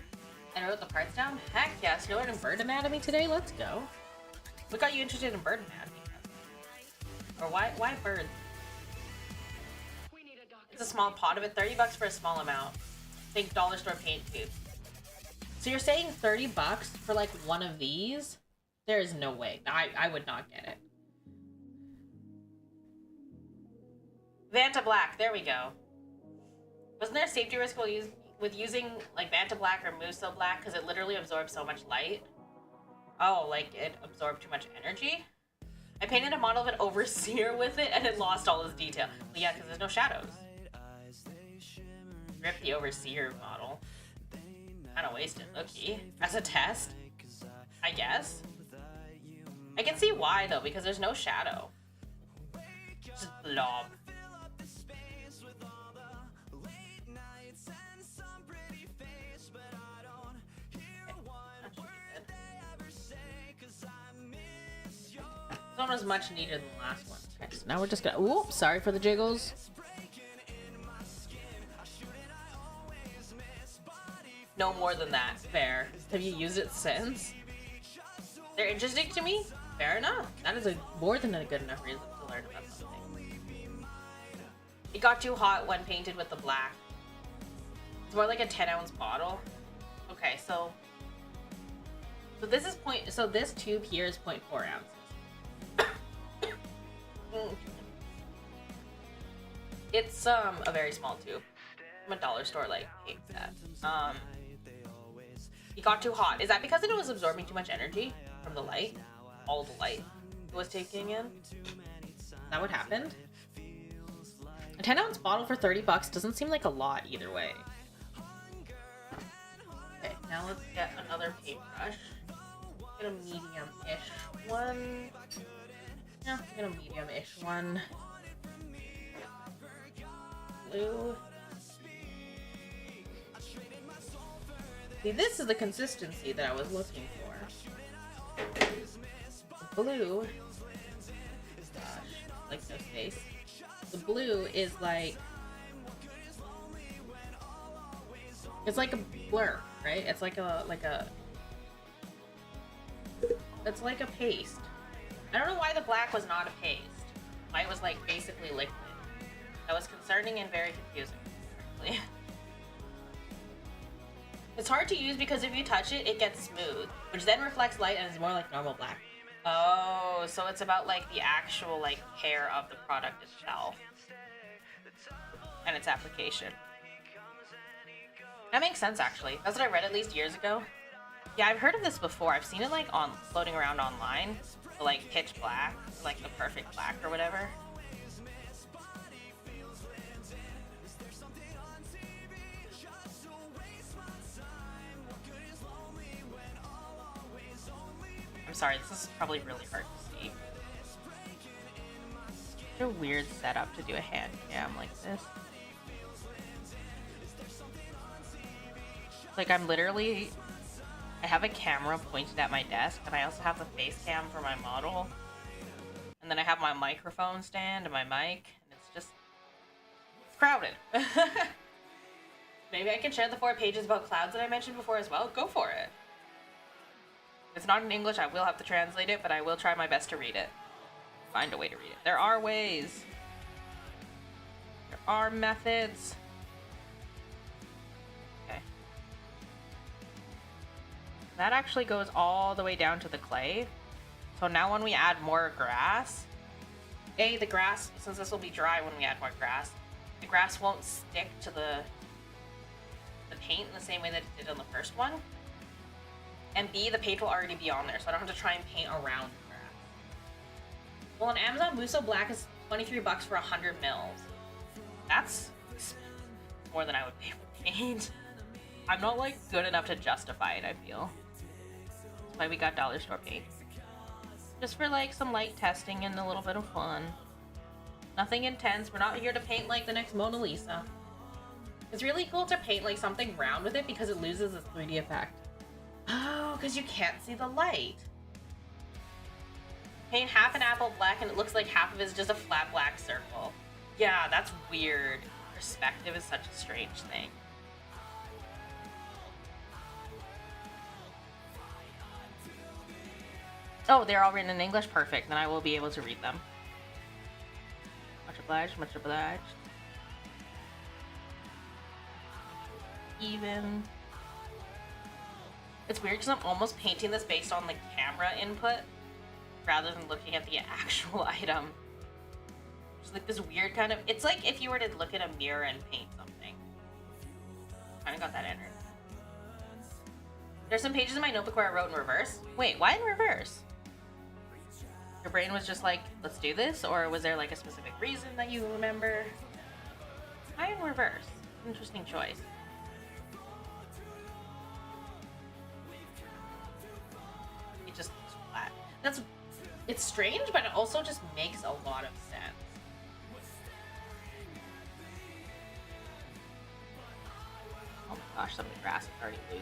and wrote the parts down. Heck yes, you learned bird anatomy today? Let's go. What got you interested in bird anatomy? Or why birds? It's a small pot of it, $30 for a small amount. Think dollar store paint tube. So you're saying $30 for like one of these? There is no way. I would not get it. Vanta Black, there we go. Wasn't there a safety risk with using like Vanta Black or Muso Black because it literally absorbs so much light? Oh, like it absorbed too much energy? I painted a model of an overseer with it and it lost all its detail. Well, yeah, because there's no shadows. Rip the overseer model. Kind of wasted, low-key. As a test, I guess. I can see why though, because there's no shadow. Just blob. This one was much neater than the last one. Okay, so now we're just gonna. Ooh, sorry for the jiggles. No more than that. Fair. Have you used it since? They're interesting to me? Fair enough. That is more than a good enough reason to learn about something. It got too hot when painted with the black. It's more like a 10-ounce bottle. Okay, so this is this tube here is 0.4 ounces. It's a very small tube from a dollar store like paint set. It got too hot. Is that because it was absorbing too much energy from the light? All the light it was taking in? Is that what happened? A 10-ounce bottle for $30 doesn't seem like a lot either way. Okay, now let's get another paintbrush. Get a medium-ish one. Yeah, get a medium-ish one. Blue. See, this is the consistency that I was looking for. Blue. Gosh, like no space. blue is like, it's like a blur, right? It's like a it's like a paste. I don't know why the black was not a paste. Why it was like basically liquid. That was concerning and very confusing, frankly. It's hard to use because if you touch it, it gets smooth, which then reflects light and is more like normal black. Oh, so it's about like the actual like hair of the product itself and its application. That makes sense, actually. That's what I read at least years ago. Yeah, I've heard of this before. I've seen it like on floating around online, like pitch black, like the perfect black or whatever. I'm sorry, this is probably really hard to see. It's a weird setup to do a hand cam like this. Like I'm literally, I have a camera pointed at my desk and I also have the face cam for my model. And then I have my microphone stand and my mic, and it's just, it's crowded. Maybe I can share the 4 pages about clouds that I mentioned before as well. Go for it. If it's not in English, I will have to translate it, but I will try my best to read it. Find a way to read it. There are ways. There are methods. Okay. That actually goes all the way down to the clay. So now when we add more grass, the grass, since this will be dry when we add more grass, the grass won't stick to the paint in the same way that it did on the first one. And B, the paint will already be on there, so I don't have to try and paint around the grass. Well, on Amazon, Muso Black is $23 for 100 mils. That's more than I would pay for paint. I'm not, like, good enough to justify it, I feel. That's why we got dollar store paint. Just for, like, some light testing and a little bit of fun. Nothing intense. We're not here to paint, like, the next Mona Lisa. It's really cool to paint, like, something round with it because it loses its 3D effect. Oh, because you can't see the light. Paint half an apple black and it looks like half of it is just a flat black circle. Yeah, that's weird. Perspective is such a strange thing. Oh, they're all written in English? Perfect. Then I will be able to read them. Much obliged, much obliged. Even. It's weird because I'm almost painting this based on the camera input rather than looking at the actual item. It's like this weird kind of, it's like if you were to look at a mirror and paint something. I got that entered. There's some pages in my notebook where I wrote in reverse. Wait, why in reverse? Your brain was just like, let's do this? Or was there like a specific reason that you remember? Why in reverse? Interesting choice. It just looks flat. It's strange, but it also just makes a lot of sense. Oh my gosh, some of the grass is already loose.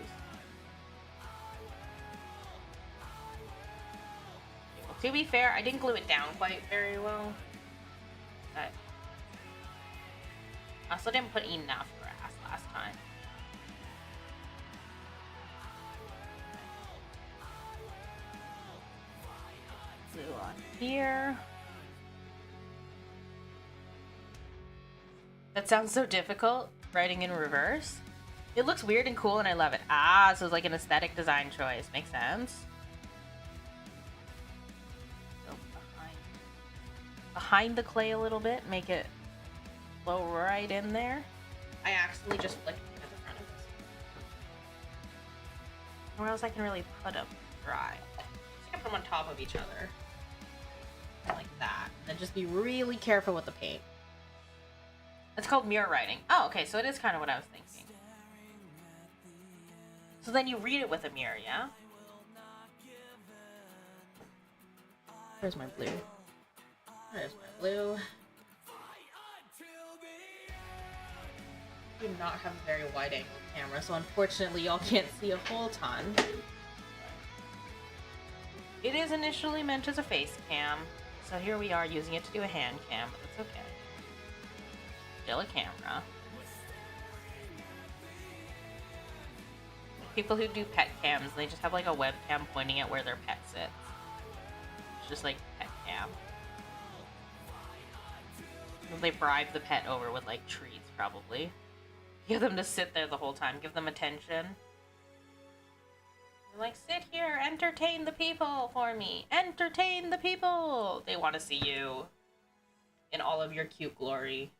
To be fair, I didn't glue it down quite very well. But I also didn't put enough grass last time. Glue on here. That sounds so difficult, writing in reverse. It looks weird and cool and I love it. Ah, so it's like an aesthetic design choice. Makes sense. Behind the clay a little bit, make it flow right in there. I accidentally just flicked it at the front of this. Where else I can really put them dry? I can put them on top of each other. Like that. And then just be really careful with the paint. It's called mirror writing. Oh, okay, so it is kind of what I was thinking. So then you read it with a mirror, yeah? Where's my blue? There's my blue. I do not have a very wide angle camera, so unfortunately y'all can't see a full ton. It is initially meant as a face cam, so here we are using it to do a hand cam, but it's okay. Still a camera. People who do pet cams, they just have like a webcam pointing at where their pet sits. It's just like pet cam. They bribe the pet over with like treats, probably. Get them to sit there the whole time, give them attention. They're like, sit here, entertain the people for me. Entertain the people! They want to see you in all of your cute glory.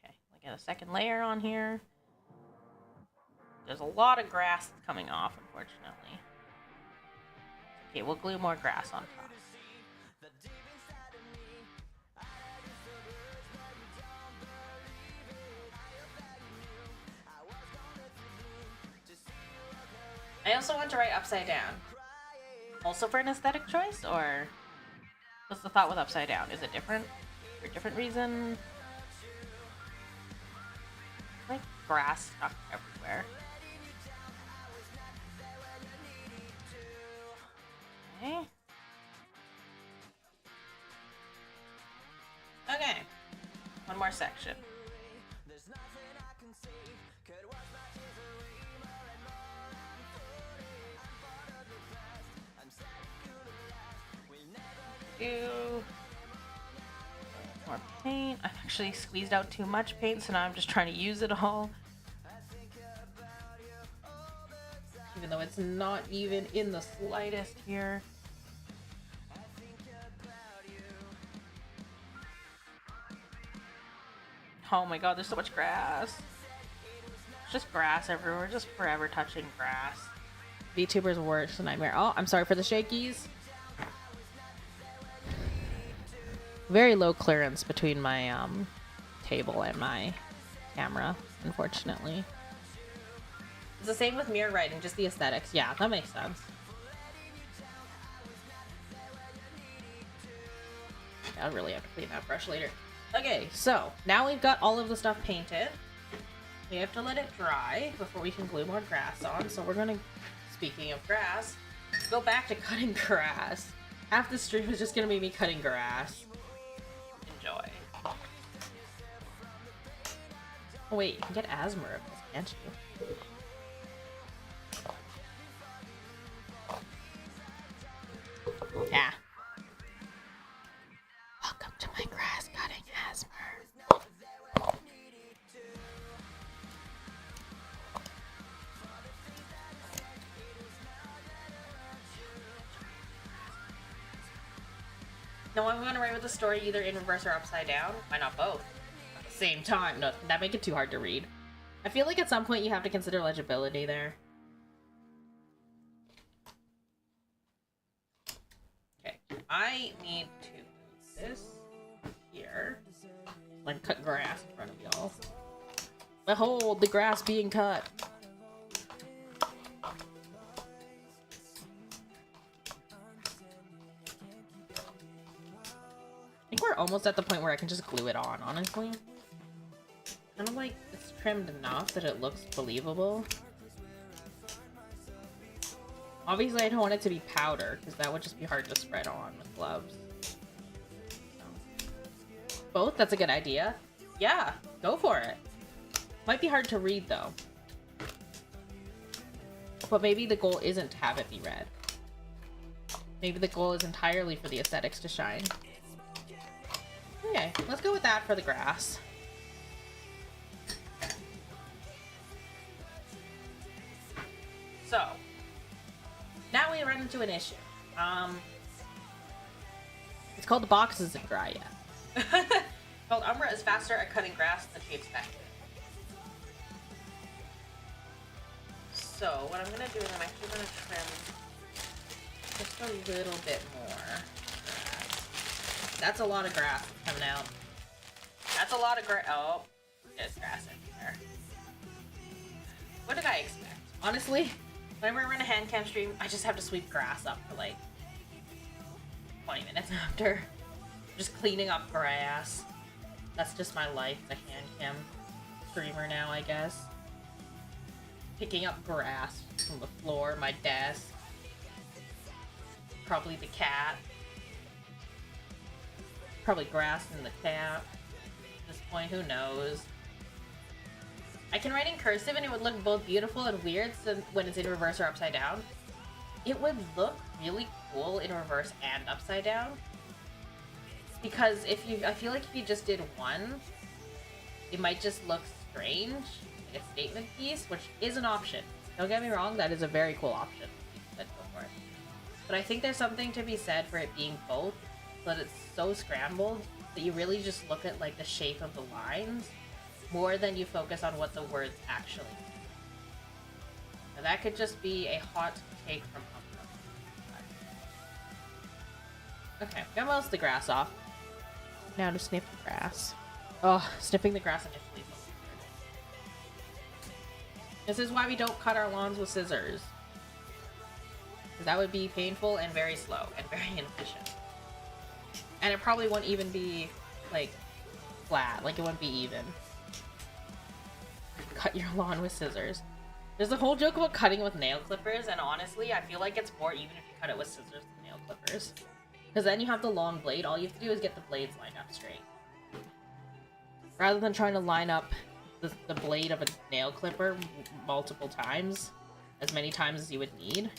Okay, I get a second layer on here. There's a lot of grass coming off, unfortunately. Okay, we'll glue more grass on top. I also want to write upside down. Also for an aesthetic choice, or what's the thought with upside down? Is it different? For a different reason? Like grass stuck everywhere. Okay. Okay. One more section. More paint. I've actually squeezed out too much paint, so now I'm just trying to use it all. Even though it's not even in the slightest here. Oh my god, there's so much grass. It's just grass everywhere, just forever touching grass. VTuber's worst nightmare. Oh, I'm sorry for the shakies. Very low clearance between my table and my camera, unfortunately. It's the same with mirror writing, just the aesthetics. Yeah, that makes sense. Yeah, I'll really have to clean that brush later. Okay, so now we've got all of the stuff painted. We have to let it dry before we can glue more grass on. So we're gonna, speaking of grass, go back to cutting grass. Half the stream is just gonna be me cutting grass. Enjoy. Oh wait, you can get asthma of this, can't you? Yeah. Welcome to my grass cutting asthma. No, I'm gonna write with the story either in reverse or upside down. Why not both? At the same time. No, that make it too hard to read. I feel like at some point you have to consider legibility there. Okay, I need to do this here. Like cut grass in front of y'all. Behold, the grass being cut. I think we're almost at the point where I can just glue it on, honestly. Kind of like it's trimmed enough that it looks believable. Obviously, I don't want it to be powder, because that would just be hard to spread on with gloves. So. Both? That's a good idea. Yeah, go for it. Might be hard to read, though. But maybe the goal isn't to have it be red. Maybe the goal is entirely for the aesthetics to shine. Okay, let's go with that for the grass. So, now we run into an issue. It's called the box isn't dry yet. Called Umbra is faster at cutting grass than she expected. So, what I'm gonna do is I'm actually gonna trim just a little bit more. That's a lot of grass coming out. That's a lot of grass. Oh, there's grass everywhere. What did I expect? Honestly, whenever I run a Handcam stream, I just have to sweep grass up for like 20 minutes after. Just cleaning up grass. That's just my life, the Handcam streamer now, I guess. Picking up grass from the floor, my desk. Probably the cat. probably grass in the cap. At this point, who knows? I can write in cursive and it would look both beautiful and weird when it's in reverse or upside down. It would look really cool in reverse and upside down. Because I feel like if you just did one, it might just look strange, like a statement piece, which is an option. Don't get me wrong, that is a very cool option. Let's go for it. But I think there's something to be said for it being both, so that it's so scrambled that you really just look at like the shape of the lines more than you focus on what the words actually mean. Now that could just be a hot take from Umbra. Okay, got most of the grass off. Now to sniff the grass. Oh, sniffing the grass initially is so weird. This is why we don't cut our lawns with scissors. Because that would be painful and very slow and very inefficient. And it probably wouldn't even be, like, flat. Like, it wouldn't be even. Cut your lawn with scissors. There's a whole joke about cutting with nail clippers, and honestly, I feel like it's more even if you cut it with scissors than nail clippers. Because then you have the long blade. All you have to do is get the blades lined up straight. Rather than trying to line up the blade of a nail clipper multiple times, as many times as you would need,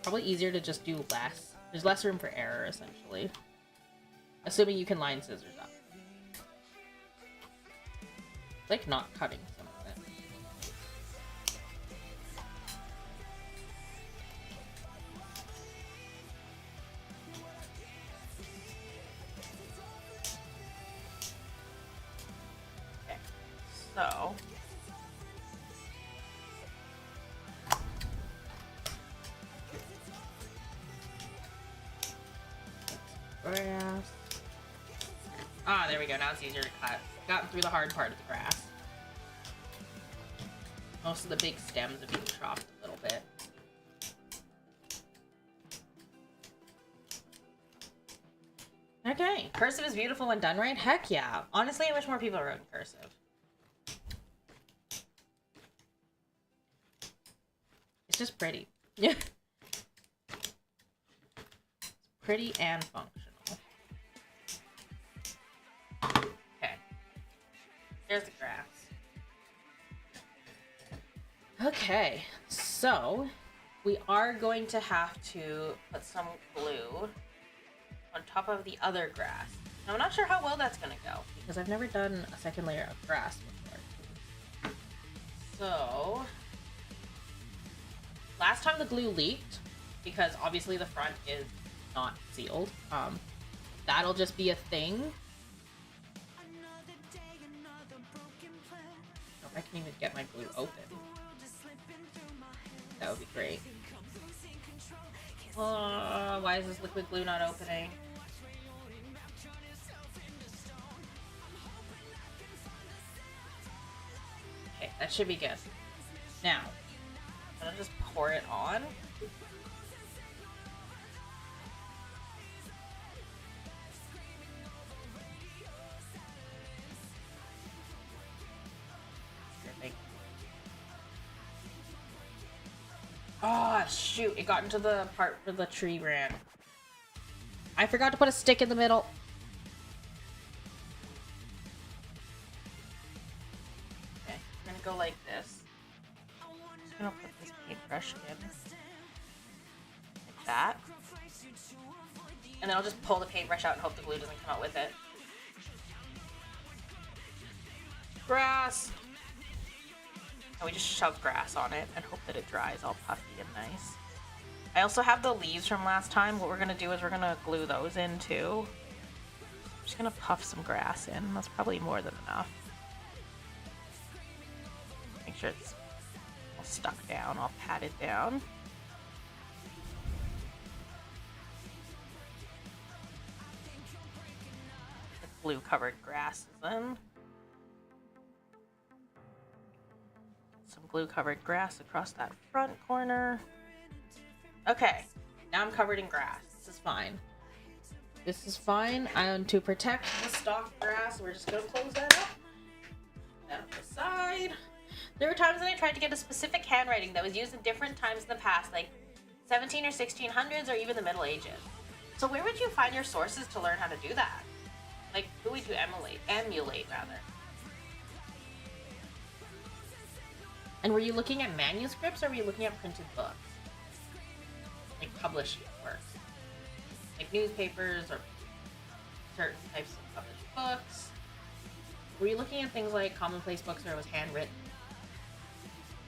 probably easier to just do less. There's less room for error, essentially. Assuming you can line scissors up. It's like not cutting some of it. Okay, so... grass. Ah, there we go. Now it's easier to cut. Gotten through the hard part of the grass. Most of the big stems have been chopped a little bit. Okay. Cursive is beautiful when done right? Heck yeah. Honestly, I wish more people wrote in cursive. It's just pretty. Yeah. It's pretty and functional. Okay. There's the grass. Okay, so we are going to have to put some glue on top of the other grass. Now, I'm not sure how well that's gonna go because I've never done a second layer of grass before. So, last time the glue leaked, because obviously the front is not sealed, that'll just be a thing. Oh, I can even get my glue open. That would be great. Why is this liquid glue not opening? Okay, that should be good. Now, I'm gonna just pour it on. Oh, shoot. It got into the part where the tree ran. I forgot to put a stick in the middle. Okay, I'm gonna go like this. I'm just gonna put this paintbrush in. Like that. And then I'll just pull the paintbrush out and hope the glue doesn't come out with it. Grass! And we just shove grass on it and hope that it dries all puffy and nice. I also have the leaves from last time. What we're going to do is we're going to glue those in too. I'm just going to puff some grass in. That's probably more than enough. Make sure it's all stuck down. I'll pat it down. The glue covered grass is in. Some glue covered grass across that front corner. Okay, now I'm covered in grass. This is fine. This is fine. And to protect the stock grass, we're just gonna close that up. Down to the side. There were times that I tried to get a specific handwriting that was used in different times in the past, like 17 or 1600s or even the Middle Ages. So where would you find your sources to learn how to do that? Like, who would you emulate rather? And were you looking at manuscripts or were you looking at printed books? Like published works? Like newspapers or certain types of published books? Were you looking at things like commonplace books or it was handwritten?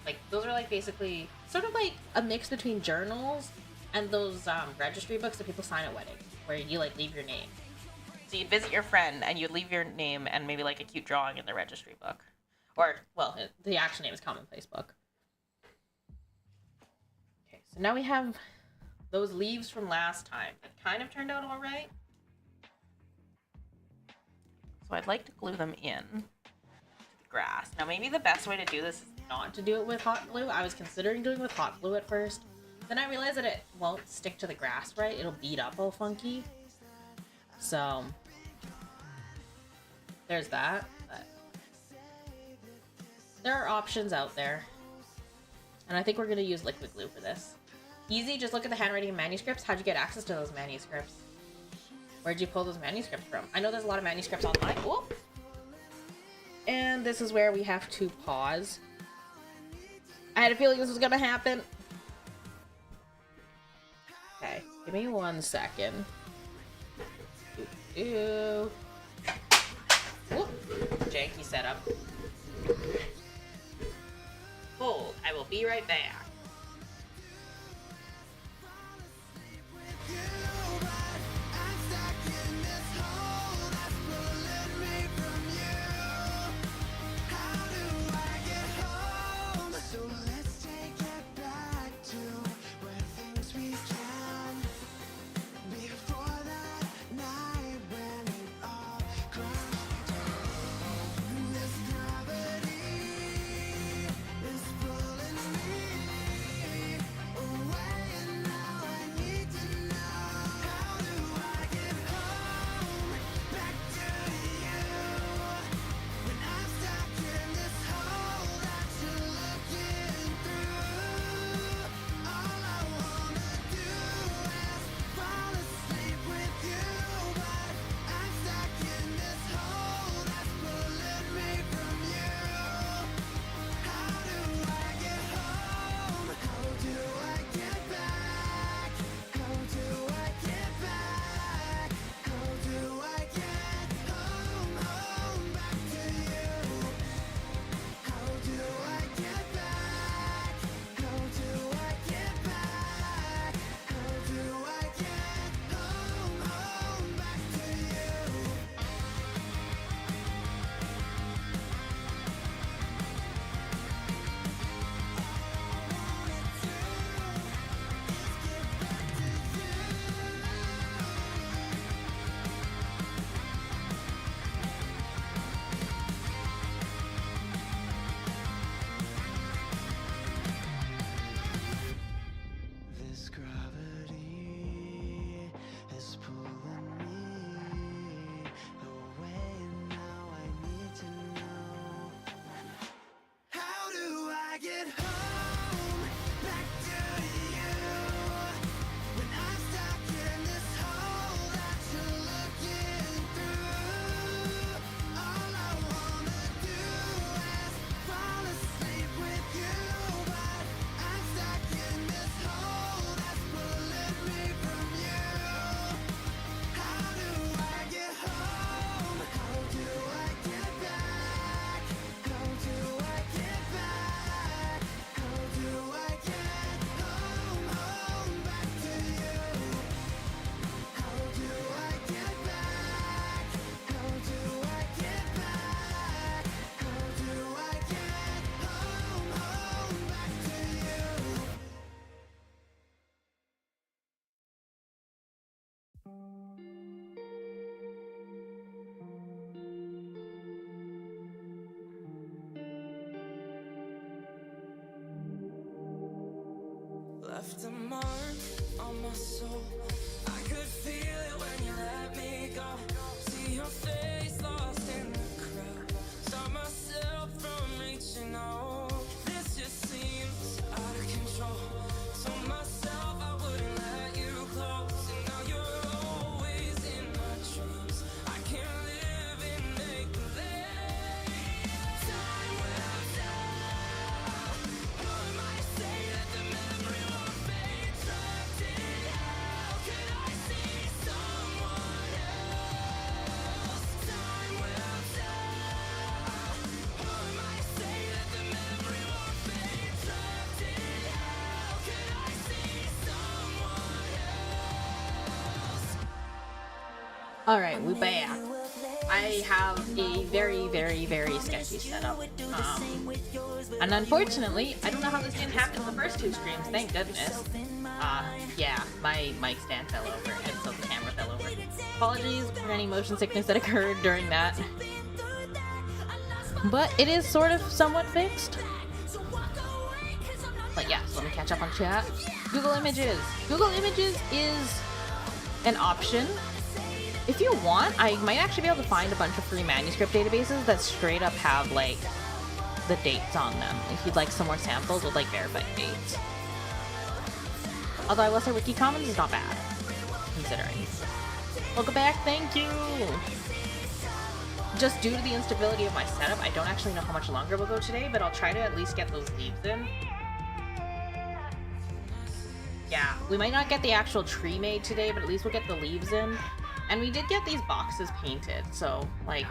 Like, those are like basically sort of like a mix between journals and those registry books that people sign at weddings, where you like leave your name. So you'd visit your friend and you'd leave your name and maybe like a cute drawing in the registry book. Or, well, the actual name is commonplace book. Okay, so now we have those leaves from last time. That kind of turned out all right. So I'd like to glue them in to the grass. Now maybe the best way to do this is not to do it with hot glue. I was considering doing it with hot glue at first. Then I realized that it won't stick to the grass right. It'll bead up all funky. So there's that. But there are options out there. And I think we're going to use liquid glue for this. Easy, just look at the handwriting and manuscripts. How'd you get access to those manuscripts? Where'd you pull those manuscripts from? I know there's a lot of manuscripts online. Whoop! And this is where we have to pause. I had a feeling this was gonna happen. Okay, give me 1 second. Whoop. Janky setup. Hold, I will be right back. Left a mark on my soul. I could feel it when you let me go. See your face lost in the crowd. Stop myself from reaching out. This just seems out of control. Told myself I wouldn't let you close, and now you're always in my dreams. I can't live Alright, we back. I have a very, very, very sketchy setup. And unfortunately, I don't know how this didn't happen in the first two streams, thank goodness. Yeah, my mic stand fell over, and so the camera fell over. Apologies for any motion sickness that occurred during that. But it is sort of somewhat fixed. But yeah, so let me catch up on chat. Google Images. Google Images is an option. If you want, I might actually be able to find a bunch of free manuscript databases that straight up have, like, the dates on them. If you'd like some more samples with, like, verified dates. Although I will say Wiki Commons is not bad, considering. Welcome back, thank you! Just due to the instability of my setup, I don't actually know how much longer we'll go today, but I'll try to at least get those leaves in. Yeah, we might not get the actual tree made today, but at least we'll get the leaves in. And we did get these boxes painted, so, like,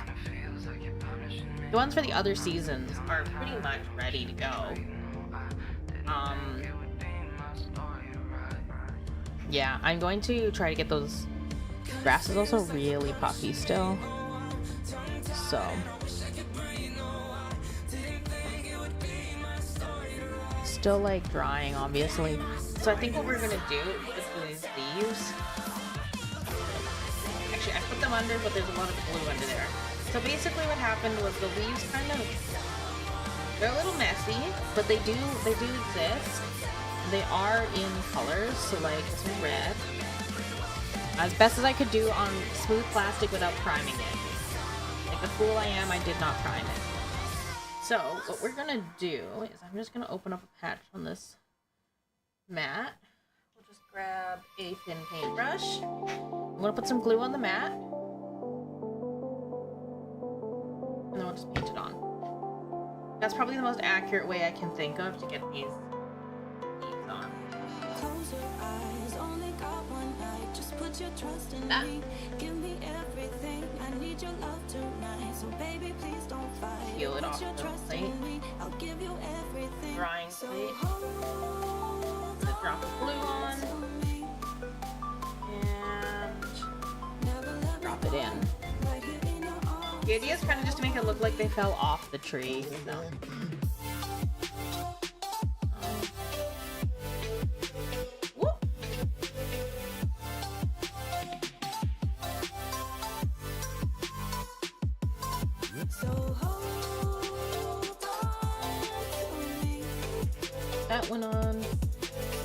the ones for the other seasons are pretty much ready to go. Yeah, I'm going to try to get those. Grass is also really puffy still. So. Still, like, drying, obviously. So I think what we're gonna do with these leaves. Actually, I put them under, but there's a lot of glue under there. So basically what happened was the leaves kind of, they're a little messy, but they do exist. They are in colors, so like some red. As best as I could do on smooth plastic without priming it. Like the fool I am, I did not prime it. So what we're gonna do is I'm just gonna open up a patch on this mat. We'll just grab a thin paintbrush. I'm gonna put some glue on the mat. And then we'll just paint it on. That's probably the most accurate way I can think of to get these leaves on. Close your eyes, only got one night. Just put your trust in me. Give me everything. I need your love tonight. So baby, please don't fight. Peel it off the plate. I'll give you everything. Drying plate. Put a drop of glue on. And drop it in. The idea is kind of just to make it look like they fell off the tree. So. Whoop. That went on.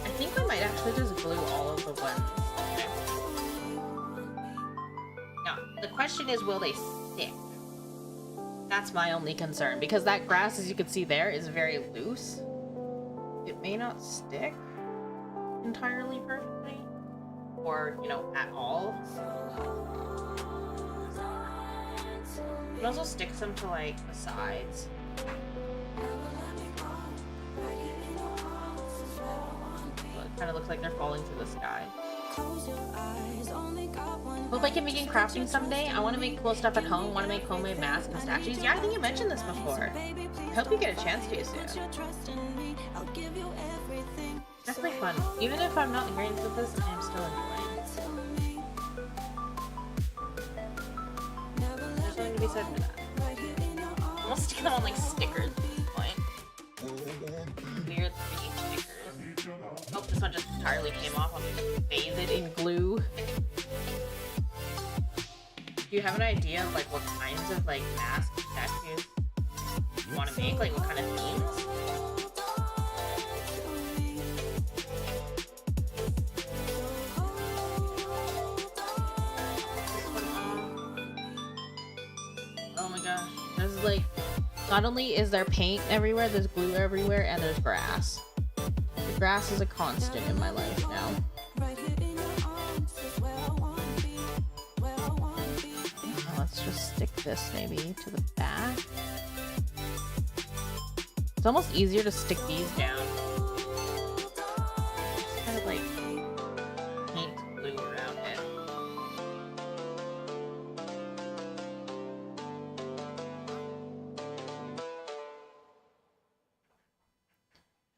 I think we might actually just glue all of the ones. Okay. Now, the question is, will they stick? That's my only concern, because that grass, as you can see there, is very loose. It may not stick entirely perfectly, or, you know, at all. It also sticks them to, like, the sides. It kind of looks like they're falling through the sky. Hope I can begin crafting someday. I want to make cool stuff at home. Want to make homemade masks and statues. Yeah, I think you mentioned this before. I hope you get a chance to soon. Definitely fun. Even if I'm not the greatest at this, I'm still enjoying. There's something to be said for that. I'm almost sticking them on like stickers at this point. Weird 3D stickers. Oh, this one just entirely came off. I'll bathe it in glue. Do you have an idea of like what kinds of like masks and statues you want to make? Like what kind of themes? Oh my gosh. There's like, not only is there paint everywhere, there's glue everywhere, and there's grass. The grass is a constant in my life now. Let's just stick this maybe to the back. It's almost easier to stick these down. Just kind of like paint glue around it.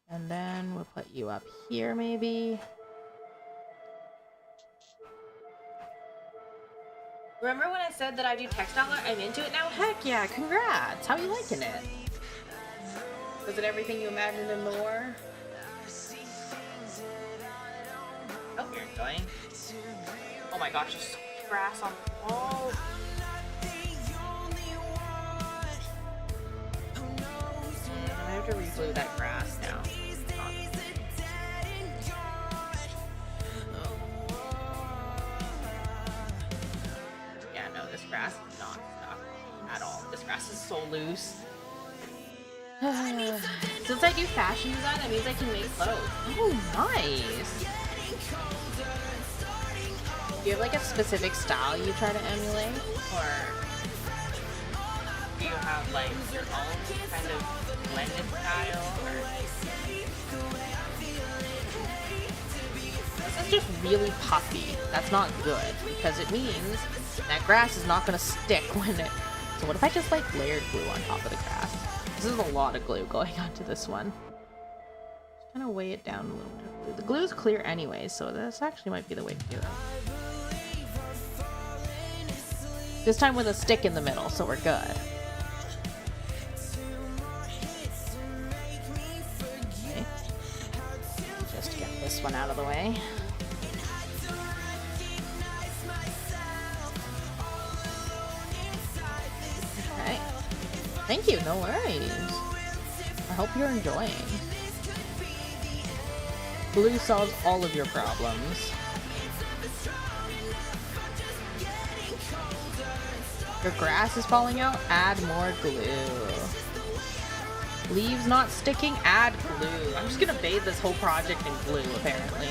And then we'll put you up here maybe. Remember when I said that I do textile art? I'm into it now? Heck yeah, congrats! How you liking it? Was it everything you imagined and more? Hope you're enjoying. Oh my gosh, there's so much grass on the wall. I have to reglue that grass now. Yeah, no, this grass is not stuck at all. This grass is so loose. Since I do fashion design, that means I can make clothes. Oh, nice! Do you have like a specific style you try to emulate? Or do you have like your own kind of blended style? Or... This is just really puffy. That's not good because it means that grass is not going to stick when it... So what if I just like layered glue on top of the grass? This is a lot of glue going onto this one. Just kind of weigh it down a little bit. The glue is clear anyway, so this actually might be the way to do it. This time with a stick in the middle, so we're good. Okay. Just get this one out of the way. Okay. Thank you, no worries. I hope you're enjoying. Glue solves all of your problems. Your grass is falling out? Add more glue. Leaves not sticking? Add glue. I'm just gonna bathe this whole project in glue, apparently.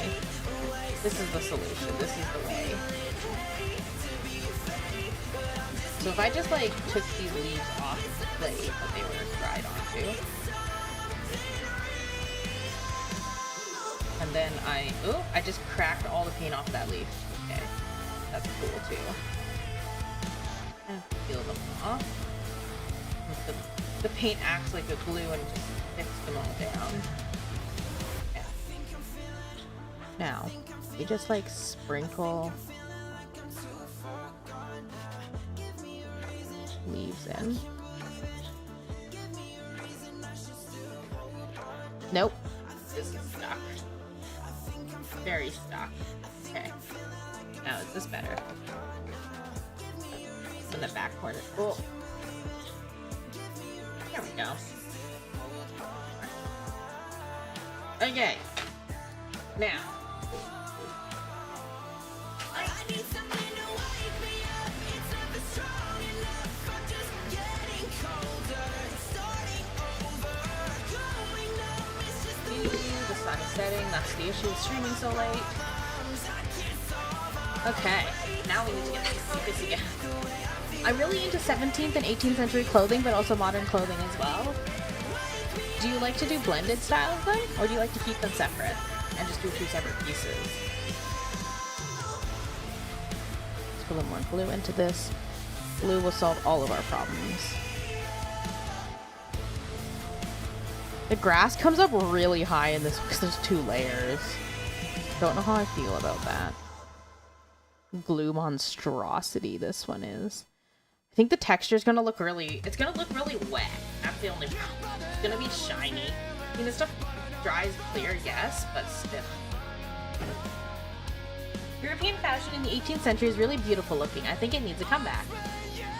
This is the solution. This is the way. So if I just, like, took these leaves off the plate that they were dried onto. And then I just cracked all the paint off that leaf. Okay. That's cool, too. And peel them off. The paint acts like a glue and just sticks them all down. Yeah. Now, you just like sprinkle leaves in. Nope. This is stuck. Very stuck. Okay. Now is this better? In the back corner. Oh. There we go. Okay. Now. The sun is setting. That's the issue with streaming so late. Okay. Now we need to get focus again. I'm really into 17th and 18th century clothing, but also modern clothing as well. Do you like to do blended styles then? Or do you like to keep them separate and just do 2 separate pieces? Let's put a little more glue into this. Glue will solve all of our problems. The grass comes up really high in this because there's 2 layers. Don't know how I feel about that. Glue monstrosity this one is. I think the texture is gonna look really, it's gonna look really wet. That's the only problem. It's gonna be shiny. I mean, this stuff dries clear, yes, but still. European fashion in the 18th century is really beautiful looking. I think it needs a comeback.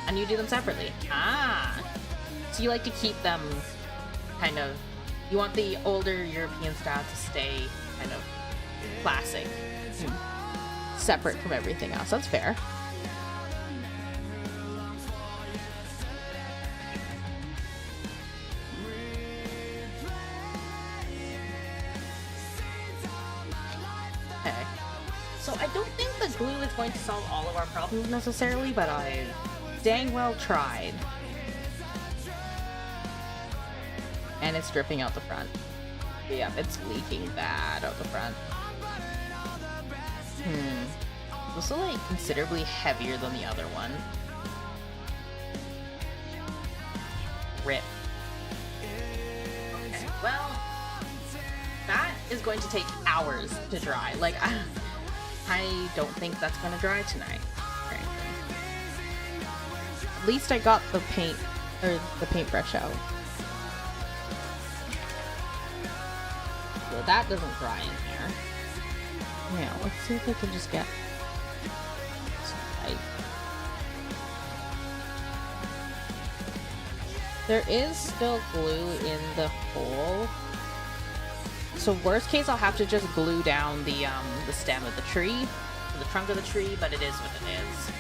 And you do them separately. Ah. So you like to keep them kind of, you want the older European style to stay kind of classic. Separate from everything else. That's fair. Okay. So I don't think the glue is going to solve all of our problems necessarily, but I dang well tried. And it's dripping out the front. Yeah, it's leaking bad out the front. It's also like considerably heavier than the other one. Rip. Okay, well, that is going to take hours to dry. Like, I don't think that's gonna dry tonight. Frankly. At least I got the paint, or the paintbrush out. So that doesn't dry in here. Now, let's see if I can just get some light. There is still glue in the hole. So worst case, I'll have to just glue down the stem of the tree, or the trunk of the tree, but it is what it is.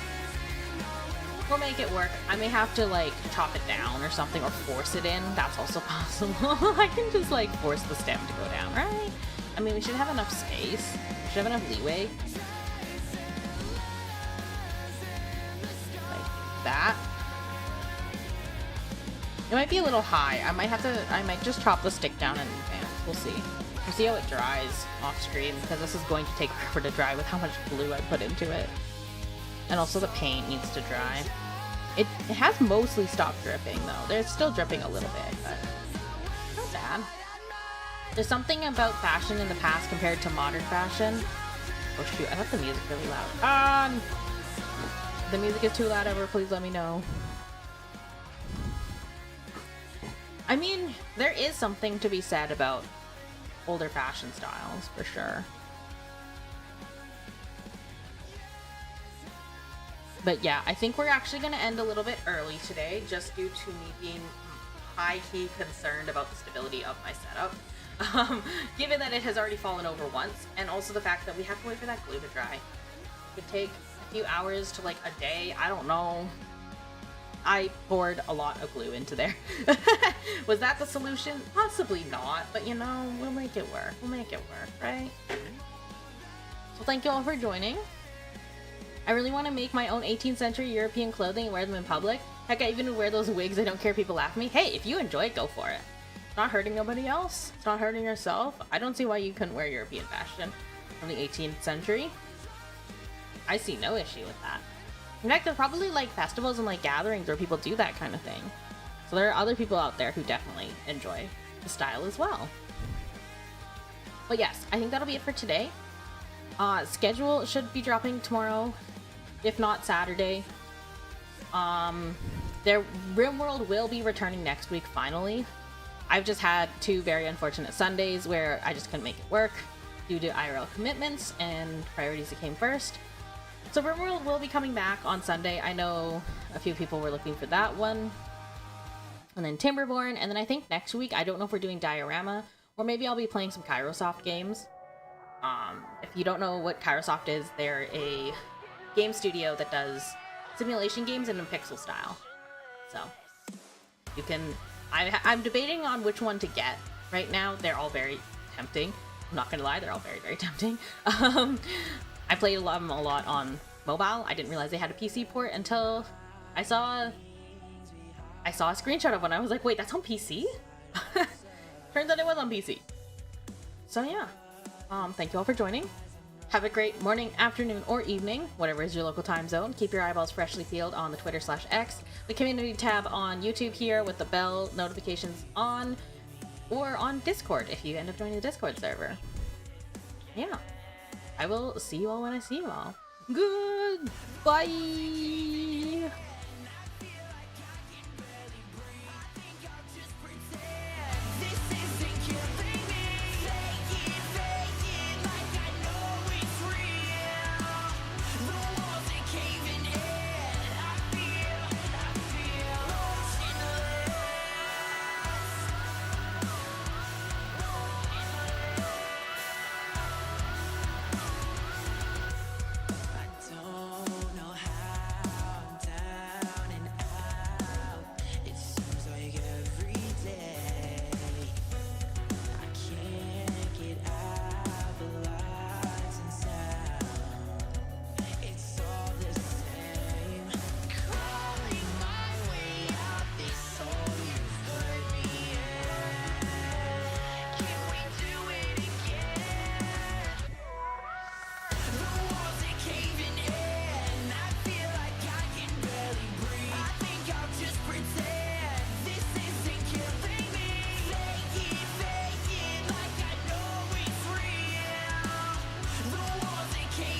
We'll make it work. I may have to like chop it down or something, or force it in. That's also possible. I can just like force the stem to go down, right? I mean, we should have enough space. We should have enough leeway. Like that. It might be a little high. I might just chop the stick down in advance. We'll see. We'll see how it dries off screen, because this is going to take forever to dry with how much glue I put into it. And also the paint needs to dry. It has mostly stopped dripping though. There's still dripping a little bit, but not bad. There's something about fashion in the past compared to modern fashion. Oh shoot, I left the music really loud. The music is too loud ever, please let me know. I mean, there is something to be said about older fashion styles, for sure. But yeah, I think we're actually going to end a little bit early today, just due to me being high-key concerned about the stability of my setup. Given that it has already fallen over once, and also the fact that we have to wait for that glue to dry. It could take a few hours to like a day, I don't know. I poured a lot of glue into there. Was that the solution? Possibly not, but you know, we'll make it work. We'll make it work, right? So thank you all for joining. I really want to make my own 18th century European clothing and wear them in public. Heck, I even wear those wigs. I don't care if people laugh at me. Hey, if you enjoy it, go for it. It's not hurting nobody else. It's not hurting yourself. I don't see why you couldn't wear European fashion from the 18th century. I see no issue with that. In fact, there are probably like festivals and like gatherings where people do that kind of thing. So there are other people out there who definitely enjoy the style as well. But yes, I think that'll be it for today. Schedule should be dropping tomorrow, if not Saturday. Their RimWorld will be returning next week finally. I've just had 2 very unfortunate Sundays where I just couldn't make it work due to IRL commitments and priorities that came first. So RimWorld will be coming back on Sunday. I know a few people were looking for that one. And then Timberborn, and then I think next week, I don't know if we're doing Diorama, or maybe I'll be playing some Kairosoft games. If you don't know what Kairosoft is, they're a game studio that does simulation games in a pixel style. So you can, I'm debating on which one to get right now. They're all very tempting. I'm not gonna lie, they're all very, very tempting. I played a lot on mobile. I didn't realize they had a PC port until I saw a screenshot of one. I was like, wait, that's on PC? Turns out it was on PC. So yeah, thank you all for joining. Have a great morning, afternoon, or evening, whatever is your local time zone. Keep your eyeballs freshly peeled on the Twitter/X, the community tab on YouTube here with the bell notifications on, or on Discord if you end up joining the Discord server. Yeah. I will see you all when I see you all. Goodbye!